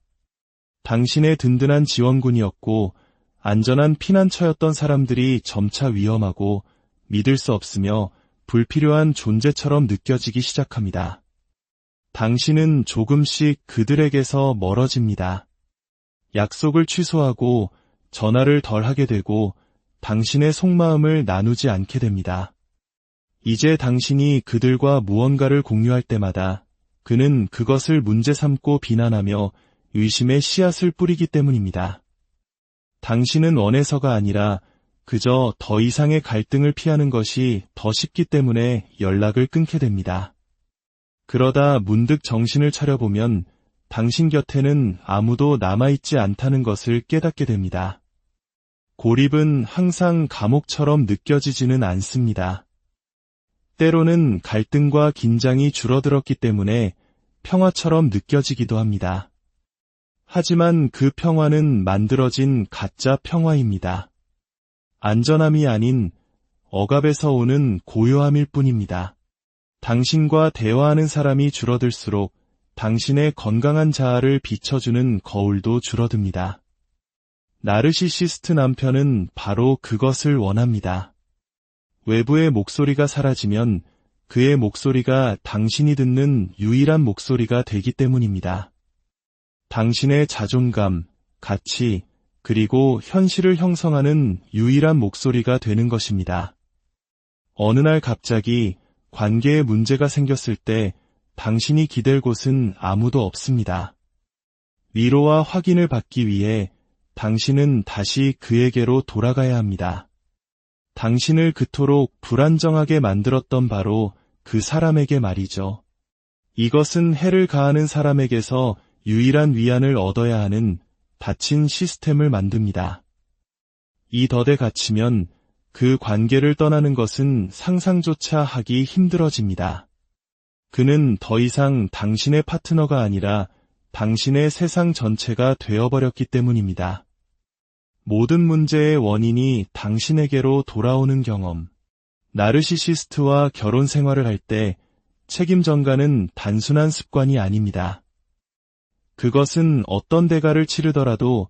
A: 당신의 든든한 지원군이었고 안전한 피난처였던 사람들이 점차 위험하고 믿을 수 없으며 불필요한 존재처럼 느껴지기 시작합니다. 당신은 조금씩 그들에게서 멀어집니다. 약속을 취소하고 전화를 덜 하게 되고 당신의 속마음을 나누지 않게 됩니다. 이제 당신이 그들과 무언가를 공유할 때마다 그는 그것을 문제 삼고 비난하며 의심의 씨앗을 뿌리기 때문입니다. 당신은 원해서가 아니라 그저 더 이상의 갈등을 피하는 것이 더 쉽기 때문에 연락을 끊게 됩니다. 그러다 문득 정신을 차려보면 당신 곁에는 아무도 남아있지 않다는 것을 깨닫게 됩니다. 고립은 항상 감옥처럼 느껴지지는 않습니다. 때로는 갈등과 긴장이 줄어들었기 때문에 평화처럼 느껴지기도 합니다. 하지만 그 평화는 만들어진 가짜 평화입니다. 안전함이 아닌 억압에서 오는 고요함일 뿐입니다. 당신과 대화하는 사람이 줄어들수록 당신의 건강한 자아를 비춰주는 거울도 줄어듭니다. 나르시시스트 남편은 바로 그것을 원합니다. 외부의 목소리가 사라지면 그의 목소리가 당신이 듣는 유일한 목소리가 되기 때문입니다. 당신의 자존감, 가치, 그리고 현실을 형성하는 유일한 목소리가 되는 것입니다. 어느 날 갑자기 관계에 문제가 생겼을 때 당신이 기댈 곳은 아무도 없습니다. 위로와 확인을 받기 위해 당신은 다시 그에게로 돌아가야 합니다. 당신을 그토록 불안정하게 만들었던 바로 그 사람에게 말이죠. 이것은 해를 가하는 사람에게서 유일한 위안을 얻어야 하는 닫힌 시스템을 만듭니다. 이 덫에 갇히면 그 관계를 떠나는 것은 상상조차 하기 힘들어집니다. 그는 더 이상 당신의 파트너가 아니라 당신의 세상 전체가 되어버렸기 때문입니다. 모든 문제의 원인이 당신에게로 돌아오는 경험. 나르시시스트와 결혼 생활을 할 때 책임 전가는 단순한 습관이 아닙니다. 그것은 어떤 대가를 치르더라도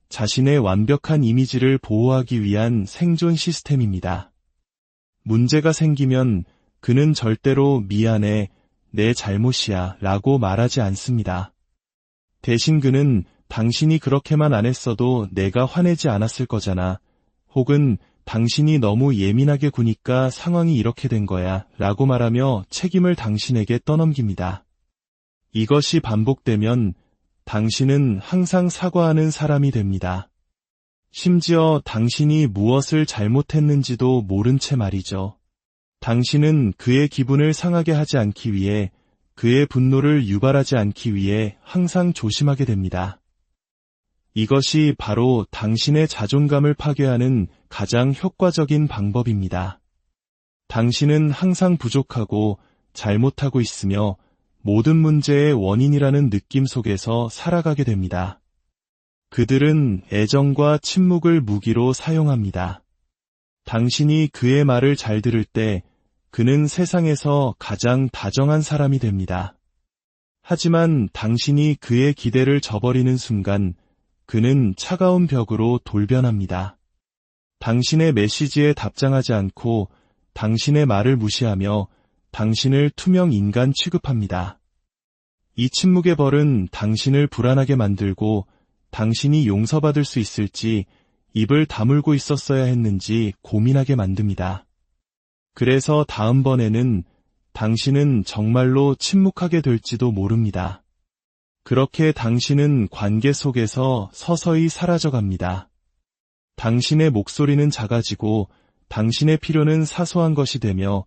A: 자신의 완벽한 이미지를 보호하기 위한 생존 시스템입니다. 문제가 생기면 그는 절대로 미안해, 내 잘못이야 라고 말하지 않습니다. 대신 그는 당신이 그렇게만 안 했어도 내가 화내지 않았을 거잖아. 혹은 당신이 너무 예민하게 구니까 상황이 이렇게 된 거야 라고 말하며 책임을 당신에게 떠넘깁니다. 이것이 반복되면 당신은 항상 사과하는 사람이 됩니다. 심지어 당신이 무엇을 잘못했는지도 모른 채 말이죠. 당신은 그의 기분을 상하게 하지 않기 위해, 그의 분노를 유발하지 않기 위해 항상 조심하게 됩니다. 이것이 바로 당신의 자존감을 파괴하는 가장 효과적인 방법입니다. 당신은 항상 부족하고 잘못하고 있으며 모든 문제의 원인이라는 느낌 속에서 살아가게 됩니다. 그들은 애정과 침묵을 무기로 사용합니다. 당신이 그의 말을 잘 들을 때 그는 세상에서 가장 다정한 사람이 됩니다. 하지만 당신이 그의 기대를 저버리는 순간 그는 차가운 벽으로 돌변합니다. 당신의 메시지에 답장하지 않고 당신의 말을 무시하며 당신을 투명 인간 취급합니다. 이 침묵의 벌은 당신을 불안하게 만들고 당신이 용서받을 수 있을지 입을 다물고 있었어야 했는지 고민하게 만듭니다. 그래서 다음번에는 당신은 정말로 침묵하게 될지도 모릅니다. 그렇게 당신은 관계 속에서 서서히 사라져갑니다. 당신의 목소리는 작아지고 당신의 필요는 사소한 것이 되며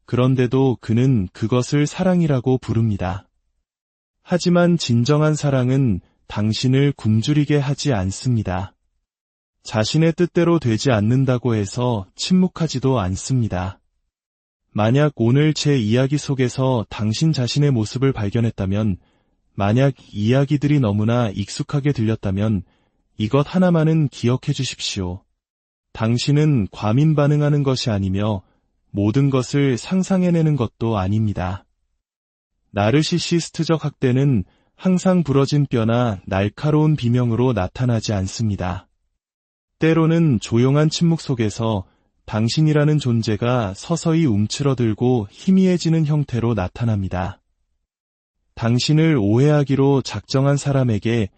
A: 그런데도 그는 그것을 사랑이라고 부릅니다. 하지만 진정한 사랑은 당신을 굶주리게 하지 않습니다. 자신의 뜻대로 되지 않는다고 해서 침묵하지도 않습니다. 만약 오늘 제 이야기 속에서 당신 자신의 모습을 발견했다면, 만약 이야기들이 너무나 익숙하게 들렸다면 이것 하나만은 기억해 주십시오. 당신은 과민 반응하는 것이 아니며 모든 것을 상상해내는 것도 아닙니다. 나르시시스트적 학대는 항상 부러진 뼈나 날카로운 비명으로 나타나지 않습니다. 때로는 조용한 침묵 속에서 당신이라는 존재가 서서히 움츠러들고 희미해지는 형태로 나타납니다. 당신을 오해하기로 작정한 사람에게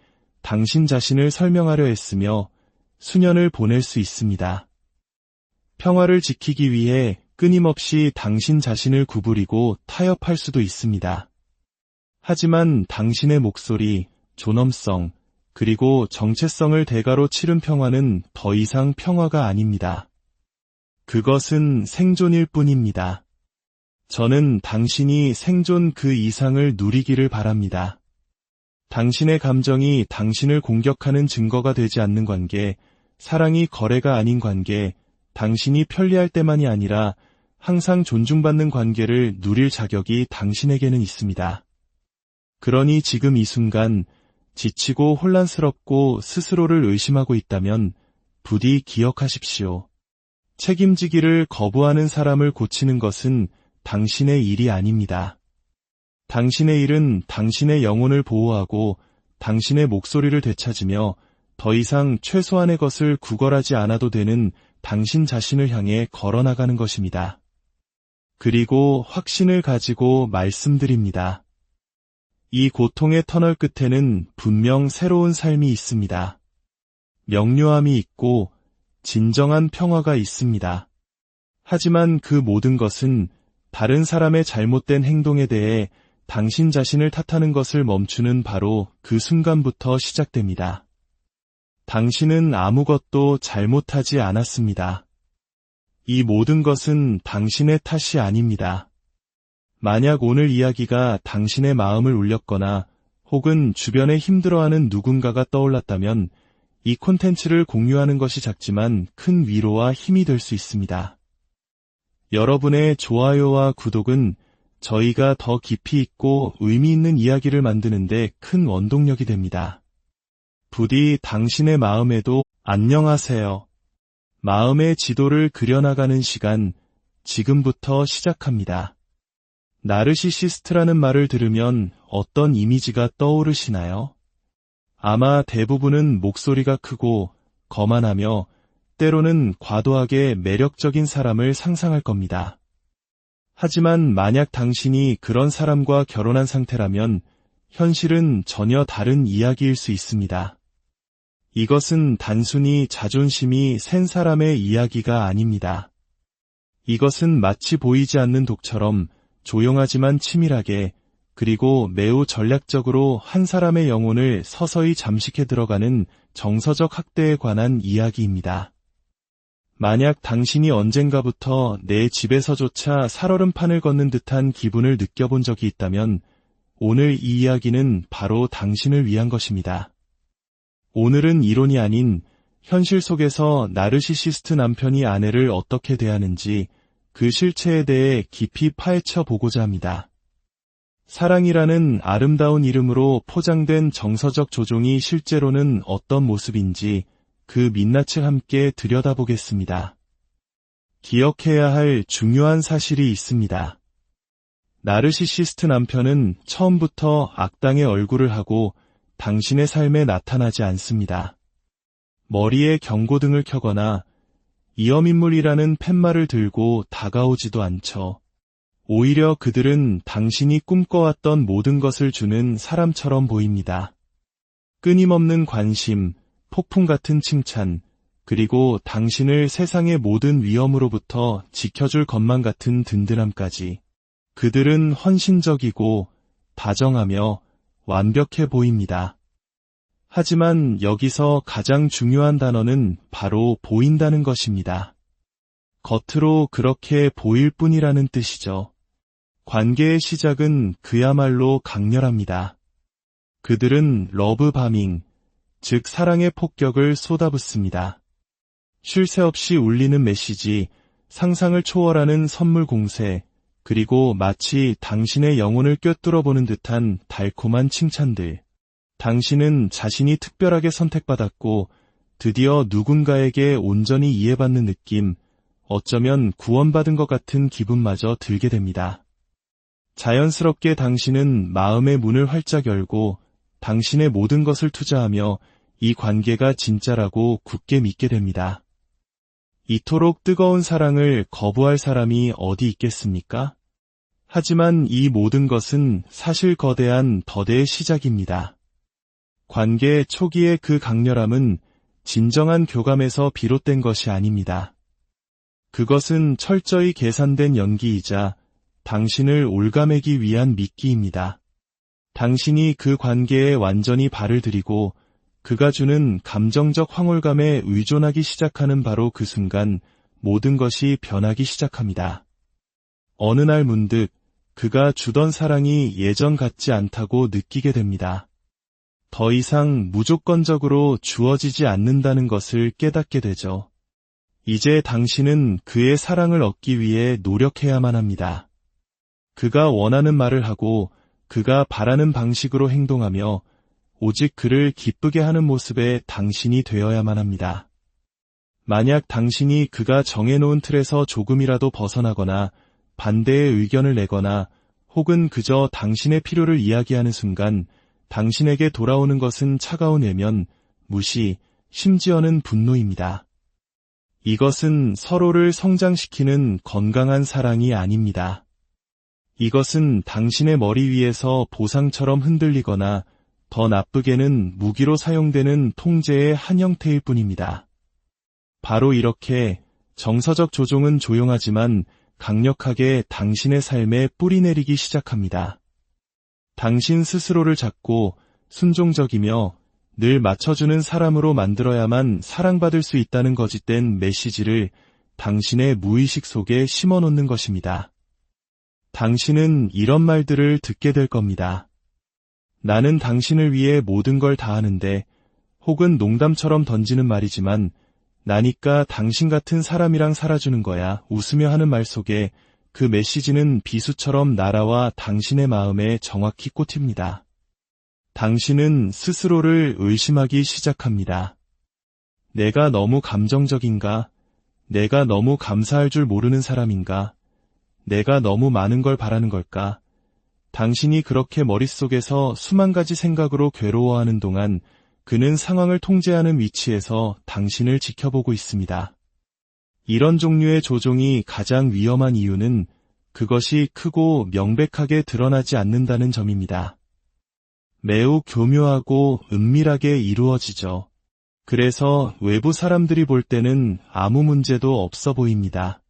A: 당신 자신을 설명하려 했으며 수년을 보낼 수 있습니다. 평화를 지키기 위해 끊임없이 당신 자신을 구부리고 타협할 수도 있습니다. 하지만 당신의 목소리, 존엄성, 그리고 정체성을 대가로 치른 평화는 더 이상 평화가 아닙니다. 그것은 생존일 뿐입니다. 저는 당신이 생존 그 이상을 누리기를 바랍니다. 당신의 감정이 당신을 공격하는 증거가 되지 않는 관계, 사랑이 거래가 아닌 관계, 당신이 편리할 때만이 아니라 항상 존중받는 관계를 누릴 자격이 당신에게는 있습니다. 그러니 지금 이 순간 지치고 혼란스럽고 스스로를 의심하고 있다면 부디 기억하십시오. 책임지기를 거부하는 사람을 고치는 것은 당신의 일이 아닙니다. 당신의 일은 당신의 영혼을 보호하고 당신의 목소리를 되찾으며 더 이상 최소한의 것을 구걸하지 않아도 되는 당신 자신을 향해 걸어나가는 것입니다. 그리고 확신을 가지고 말씀드립니다. 이 고통의 터널 끝에는 분명 새로운 삶이 있습니다. 명료함이 있고 진정한 평화가 있습니다. 하지만 그 모든 것은 다른 사람의 잘못된 행동에 대해 당신 자신을 탓하는 것을 멈추는 바로 그 순간부터 시작됩니다. 당신은 아무것도 잘못하지 않았습니다. 이 모든 것은 당신의 탓이 아닙니다. 만약 오늘 이야기가 당신의 마음을 울렸거나 혹은 주변에 힘들어하는 누군가가 떠올랐다면 이 콘텐츠를 공유하는 것이 작지만 큰 위로와 힘이 될 수 있습니다. 여러분의 좋아요와 구독은 저희가 더 깊이 있고 의미 있는 이야기를 만드는데 큰 원동력이 됩니다. 부디 당신의 마음에도 안녕하세요. 마음의 지도를 그려나가는 시간, 지금부터 시작합니다. 나르시시스트라는 말을 들으면 어떤 이미지가 떠오르시나요? 아마 대부분은 목소리가 크고 거만하며 때로는 과도하게 매력적인 사람을 상상할 겁니다. 하지만 만약 당신이 그런 사람과 결혼한 상태라면 현실은 전혀 다른 이야기일 수 있습니다. 이것은 단순히 자존심이 센 사람의 이야기가 아닙니다. 이것은 마치 보이지 않는 독처럼 조용하지만 치밀하게 그리고 매우 전략적으로 한 사람의 영혼을 서서히 잠식해 들어가는 정서적 학대에 관한 이야기입니다. 만약 당신이 언젠가부터 내 집에서조차 살얼음판을 걷는 듯한 기분을 느껴본 적이 있다면 오늘 이 이야기는 바로 당신을 위한 것입니다. 오늘은 이론이 아닌 현실 속에서 나르시시스트 남편이 아내를 어떻게 대하는지 그 실체에 대해 깊이 파헤쳐 보고자 합니다. 사랑이라는 아름다운 이름으로 포장된 정서적 조종이 실제로는 어떤 모습인지 그 민낯을 함께 들여다보겠습니다. 기억해야 할 중요한 사실이 있습니다. 나르시시스트 남편은 처음부터 악당의 얼굴을 하고 당신의 삶에 나타나지 않습니다. 머리에 경고등을 켜거나 위험인물이라는 팻말을 들고 다가오지도 않죠. 오히려 그들은 당신이 꿈꿔왔던 모든 것을 주는 사람처럼 보입니다. 끊임없는 관심, 폭풍 같은 칭찬, 그리고 당신을 세상의 모든 위험으로부터 지켜줄 것만 같은 든든함까지. 그들은 헌신적이고 다정하며 완벽해 보입니다. 하지만 여기서 가장 중요한 단어는 바로 보인다는 것입니다. 겉으로 그렇게 보일 뿐이라는 뜻이죠. 관계의 시작은 그야말로 강렬합니다. 그들은 러브바밍, 즉 사랑의 폭격을 쏟아붓습니다. 쉴 새 없이 울리는 메시지, 상상을 초월하는 선물 공세, 그리고 마치 당신의 영혼을 꿰뚫어보는 듯한 달콤한 칭찬들. 당신은 자신이 특별하게 선택받았고 드디어 누군가에게 온전히 이해받는 느낌, 어쩌면 구원받은 것 같은 기분마저 들게 됩니다. 자연스럽게 당신은 마음의 문을 활짝 열고 당신의 모든 것을 투자하며 이 관계가 진짜라고 굳게 믿게 됩니다. 이토록 뜨거운 사랑을 거부할 사람이 어디 있겠습니까? 하지만 이 모든 것은 사실 거대한 덫의 시작입니다. 관계 초기의 그 강렬함은 진정한 교감에서 비롯된 것이 아닙니다. 그것은 철저히 계산된 연기이자 당신을 올가매기 위한 미끼입니다. 당신이 그 관계에 완전히 발을 들이고 그가 주는 감정적 황홀감에 의존하기 시작하는 바로 그 순간 모든 것이 변하기 시작합니다. 어느 날 문득 그가 주던 사랑이 예전 같지 않다고 느끼게 됩니다. 더 이상 무조건적으로 주어지지 않는다는 것을 깨닫게 되죠. 이제 당신은 그의 사랑을 얻기 위해 노력해야만 합니다. 그가 원하는 말을 하고 그가 바라는 방식으로 행동하며 오직 그를 기쁘게 하는 모습에 당신이 되어야만 합니다. 만약 당신이 그가 정해놓은 틀에서 조금이라도 벗어나거나 반대의 의견을 내거나 혹은 그저 당신의 필요를 이야기하는 순간 당신에게 돌아오는 것은 차가운 외면, 무시, 심지어는 분노입니다. 이것은 서로를 성장시키는 건강한 사랑이 아닙니다. 이것은 당신의 머리 위에서 보상처럼 흔들리거나 더 나쁘게는 무기로 사용되는 통제의 한 형태일 뿐입니다. 바로 이렇게 정서적 조종은 조용하지만 강력하게 당신의 삶에 뿌리내리기 시작합니다. 당신 스스로를 잡고 순종적이며 늘 맞춰주는 사람으로 만들어야만 사랑받을 수 있다는 거짓된 메시지를 당신의 무의식 속에 심어놓는 것입니다. 당신은 이런 말들을 듣게 될 겁니다. 나는 당신을 위해 모든 걸 다 하는데, 혹은 농담처럼 던지는 말이지만, 나니까 당신 같은 사람이랑 살아주는 거야 웃으며 하는 말 속에 그 메시지는 비수처럼 날아와 당신의 마음에 정확히 꽂힙니다. 당신은 스스로를 의심하기 시작합니다. 내가 너무 감정적인가? 내가 너무 감사할 줄 모르는 사람인가? 내가 너무 많은 걸 바라는 걸까? 당신이 그렇게 머릿속에서 수만 가지 생각으로 괴로워하는 동안 그는 상황을 통제하는 위치에서 당신을 지켜보고 있습니다. 이런 종류의 조종이 가장 위험한 이유는 그것이 크고 명백하게 드러나지 않는다는 점입니다. 매우 교묘하고 은밀하게 이루어지죠. 그래서 외부 사람들이 볼 때는 아무 문제도 없어 보입니다.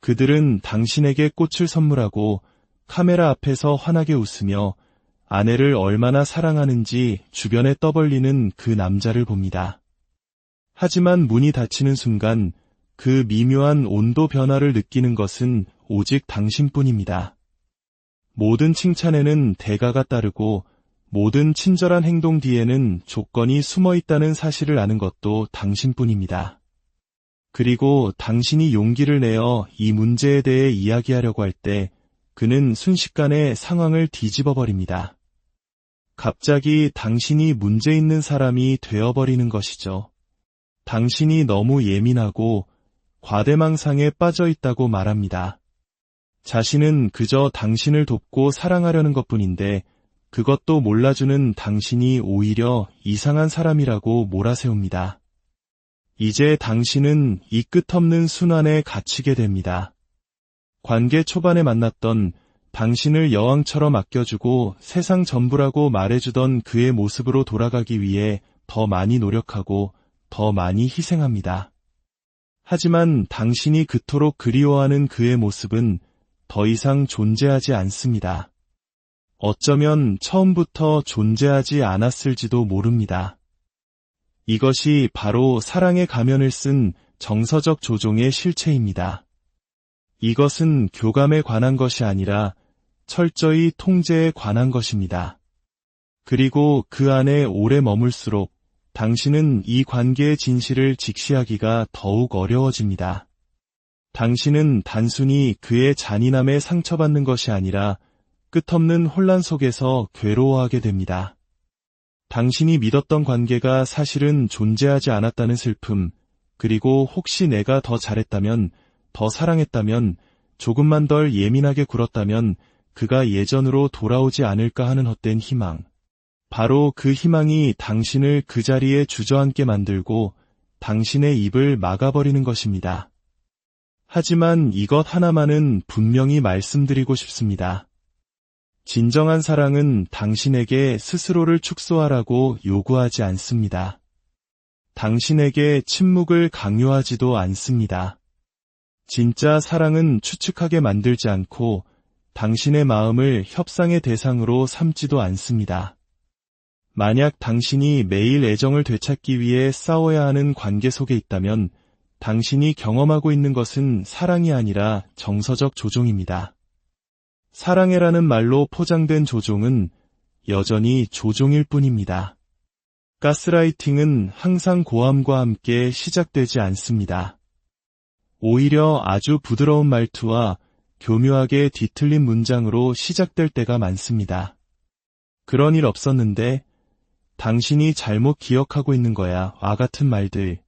A: 그들은 당신에게 꽃을 선물하고 카메라 앞에서 환하게 웃으며 아내를 얼마나 사랑하는지 주변에 떠벌리는 그 남자를 봅니다. 하지만 문이 닫히는 순간 그 미묘한 온도 변화를 느끼는 것은 오직 당신뿐입니다. 모든 칭찬에는 대가가 따르고 모든 친절한 행동 뒤에는 조건이 숨어 있다는 사실을 아는 것도 당신뿐입니다. 그리고 당신이 용기를 내어 이 문제에 대해 이야기하려고 할 때 그는 순식간에 상황을 뒤집어 버립니다. 갑자기 당신이 문제 있는 사람이 되어버리는 것이죠. 당신이 너무 예민하고 과대망상에 빠져 있다고 말합니다. 자신은 그저 당신을 돕고 사랑하려는 것뿐인데 그것도 몰라주는 당신이 오히려 이상한 사람이라고 몰아세웁니다. 이제 당신은 이 끝없는 순환에 갇히게 됩니다. 관계 초반에 만났던 당신을 여왕처럼 아껴주고 세상 전부라고 말해주던 그의 모습으로 돌아가기 위해 더 많이 노력하고 더 많이 희생합니다. 하지만 당신이 그토록 그리워하는 그의 모습은 더 이상 존재하지 않습니다. 어쩌면 처음부터 존재하지 않았을지도 모릅니다. 이것이 바로 사랑의 가면을 쓴 정서적 조종의 실체입니다. 이것은 교감에 관한 것이 아니라 철저히 통제에 관한 것입니다. 그리고 그 안에 오래 머물수록 당신은 이 관계의 진실을 직시하기가 더욱 어려워집니다. 당신은 단순히 그의 잔인함에 상처받는 것이 아니라 끝없는 혼란 속에서 괴로워하게 됩니다. 당신이 믿었던 관계가 사실은 존재하지 않았다는 슬픔, 그리고 혹시 내가 더 잘했다면, 더 사랑했다면, 조금만 덜 예민하게 굴었다면 그가 예전으로 돌아오지 않을까 하는 헛된 희망. 바로 그 희망이 당신을 그 자리에 주저앉게 만들고 당신의 입을 막아버리는 것입니다. 하지만 이것 하나만은 분명히 말씀드리고 싶습니다. 진정한 사랑은 당신에게 스스로를 축소하라고 요구하지 않습니다. 당신에게 침묵을 강요하지도 않습니다. 진짜 사랑은 추측하게 만들지 않고 당신의 마음을 협상의 대상으로 삼지도 않습니다. 만약 당신이 매일 애정을 되찾기 위해 싸워야 하는 관계 속에 있다면 당신이 경험하고 있는 것은 사랑이 아니라 정서적 조종입니다. 사랑해라는 말로 포장된 조종은 여전히 조종일 뿐입니다. 가스라이팅은 항상 고함과 함께 시작되지 않습니다. 오히려 아주 부드러운 말투와 교묘하게 뒤틀린 문장으로 시작될 때가 많습니다. 그런 일 없었는데, 당신이 잘못 기억하고 있는 거야, 와 같은 말들.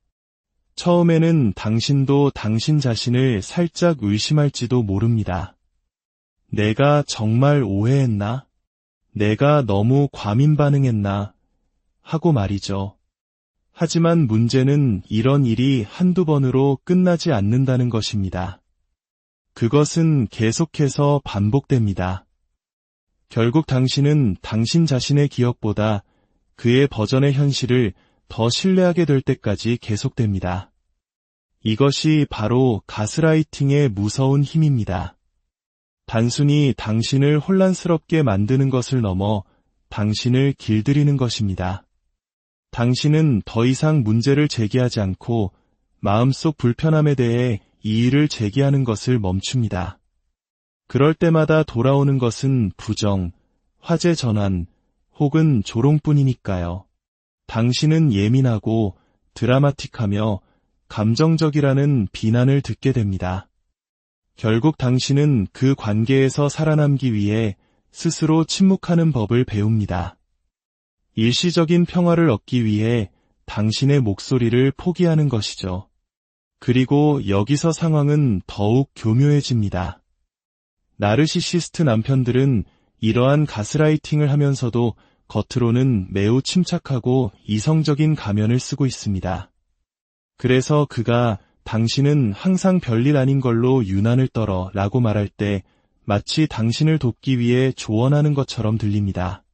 A: 처음에는 당신도 당신 자신을 살짝 의심할지도 모릅니다. 내가 정말 오해했나? 내가 너무 과민 반응했나? 하고 말이죠. 하지만 문제는 이런 일이 한두 번으로 끝나지 않는다는 것입니다. 그것은 계속해서 반복됩니다. 결국 당신은 당신 자신의 기억보다 그의 버전의 현실을 더 신뢰하게 될 때까지 계속됩니다. 이것이 바로 가스라이팅의 무서운 힘입니다. 단순히 당신을 혼란스럽게 만드는 것을 넘어 당신을 길들이는 것입니다. 당신은 더 이상 문제를 제기하지 않고 마음속 불편함에 대해 이의를 제기하는 것을 멈춥니다. 그럴 때마다 돌아오는 것은 부정, 화제 전환, 혹은 조롱뿐이니까요. 당신은 예민하고 드라마틱하며 감정적이라는 비난을 듣게 됩니다. 결국 당신은 그 관계에서 살아남기 위해 스스로 침묵하는 법을 배웁니다. 일시적인 평화를 얻기 위해 당신의 목소리를 포기하는 것이죠. 그리고 여기서 상황은 더욱 교묘해집니다. 나르시시스트 남편들은 이러한 가스라이팅을 하면서도 겉으로는 매우 침착하고 이성적인 가면을 쓰고 있습니다. 그래서 그가 당신은 항상 별일 아닌 걸로 유난을 떨어 라고 말할 때 마치 당신을 돕기 위해 조언하는 것처럼 들립니다.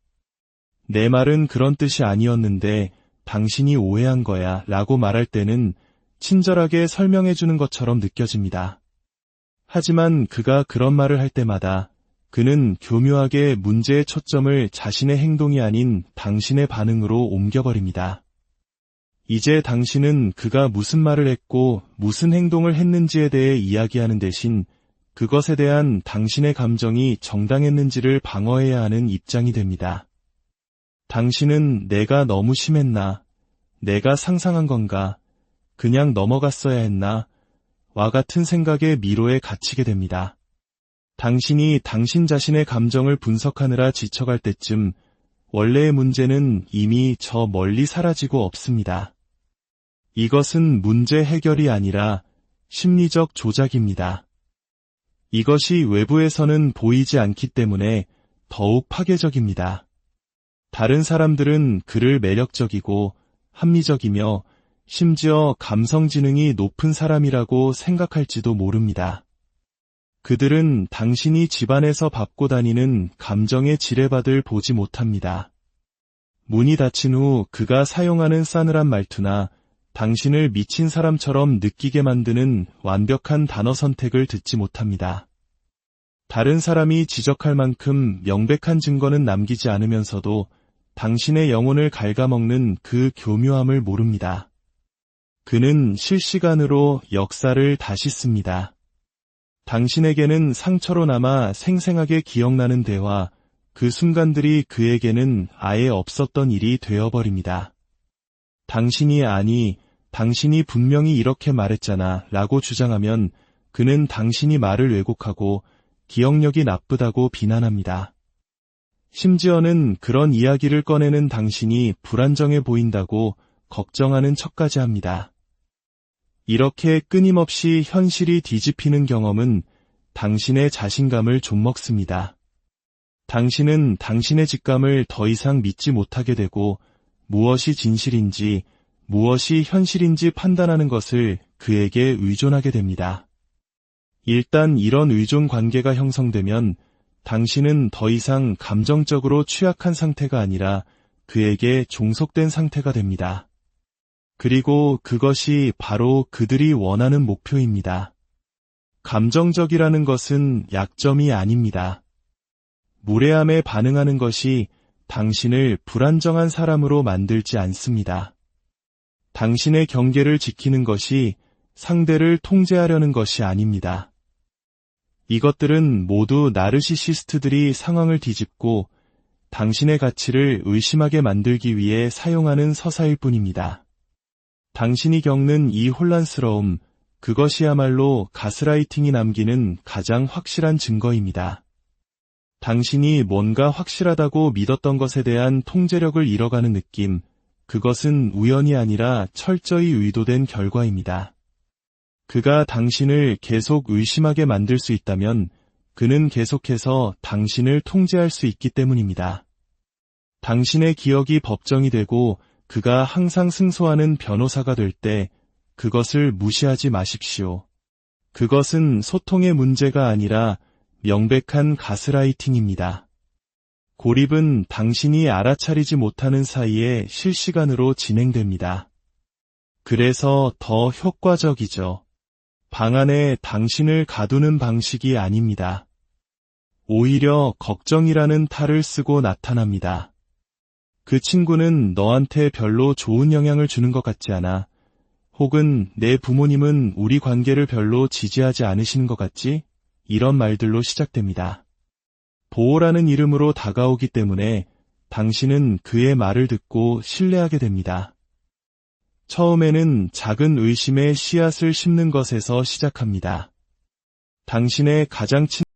A: 내 말은 그런 뜻이 아니었는데 당신이 오해한 거야 라고 말할 때는 친절하게 설명해 주는 것처럼 느껴집니다. 하지만 그가 그런 말을 할 때마다 그는 교묘하게 문제의 초점을 자신의 행동이 아닌 당신의 반응으로 옮겨버립니다. 이제 당신은 그가 무슨 말을 했고 무슨 행동을 했는지에 대해 이야기하는 대신 그것에 대한 당신의 감정이 정당했는지를 방어해야 하는 입장이 됩니다. 당신은 내가 너무 심했나? 내가 상상한 건가? 그냥 넘어갔어야 했나? 와 같은 생각에 미로에 갇히게 됩니다. 당신이 당신 자신의 감정을 분석하느라 지쳐갈 때쯤 원래의 문제는 이미 저 멀리 사라지고 없습니다. 이것은 문제 해결이 아니라 심리적 조작입니다. 이것이 외부에서는 보이지 않기 때문에 더욱 파괴적입니다. 다른 사람들은 그를 매력적이고 합리적이며 심지어 감성 지능이 높은 사람이라고 생각할지도 모릅니다. 그들은 당신이 집안에서 밟고 다니는 감정의 지뢰밭을 보지 못합니다. 문이 닫힌 후 그가 사용하는 싸늘한 말투나 당신을 미친 사람처럼 느끼게 만드는 완벽한 단어 선택을 듣지 못합니다. 다른 사람이 지적할 만큼 명백한 증거는 남기지 않으면서도 당신의 영혼을 갉아먹는 그 교묘함을 모릅니다. 그는 실시간으로 역사를 다시 씁니다. 당신에게는 상처로 남아 생생하게 기억나는 대화, 그 순간들이 그에게는 아예 없었던 일이 되어버립니다. 당신이 분명히 이렇게 말했잖아 라고 주장하면 그는 당신이 말을 왜곡하고 기억력이 나쁘다고 비난합니다. 심지어는 그런 이야기를 꺼내는 당신이 불안정해 보인다고 걱정하는 척까지 합니다. 이렇게 끊임없이 현실이 뒤집히는 경험은 당신의 자신감을 좀먹습니다. 당신은 당신의 직감을 더 이상 믿지 못하게 되고 무엇이 진실인지 무엇이 현실인지 판단하는 것을 그에게 의존하게 됩니다. 일단 이런 의존 관계가 형성되면 당신은 더 이상 감정적으로 취약한 상태가 아니라 그에게 종속된 상태가 됩니다. 그리고 그것이 바로 그들이 원하는 목표입니다. 감정적이라는 것은 약점이 아닙니다. 무례함에 반응하는 것이 당신을 불안정한 사람으로 만들지 않습니다. 당신의 경계를 지키는 것이 상대를 통제하려는 것이 아닙니다. 이것들은 모두 나르시시스트들이 상황을 뒤집고 당신의 가치를 의심하게 만들기 위해 사용하는 서사일 뿐입니다. 당신이 겪는 이 혼란스러움, 그것이야말로 가스라이팅이 남기는 가장 확실한 증거입니다. 당신이 뭔가 확실하다고 믿었던 것에 대한 통제력을 잃어가는 느낌, 그것은 우연이 아니라 철저히 의도된 결과입니다. 그가 당신을 계속 의심하게 만들 수 있다면 그는 계속해서 당신을 통제할 수 있기 때문입니다. 당신의 기억이 법정이 되고 그가 항상 승소하는 변호사가 될 때 그것을 무시하지 마십시오. 그것은 소통의 문제가 아니라 명백한 가스라이팅입니다. 고립은 당신이 알아차리지 못하는 사이에 실시간으로 진행됩니다. 그래서 더 효과적이죠. 방 안에 당신을 가두는 방식이 아닙니다. 오히려 걱정이라는 탈을 쓰고 나타납니다. 그 친구는 너한테 별로 좋은 영향을 주는 것 같지 않아. 혹은 내 부모님은 우리 관계를 별로 지지하지 않으시는 것 같지? 이런 말들로 시작됩니다. 보호라는 이름으로 다가오기 때문에 당신은 그의 말을 듣고 신뢰하게 됩니다. 처음에는 작은 의심의 씨앗을 심는 것에서 시작합니다. 당신의 가장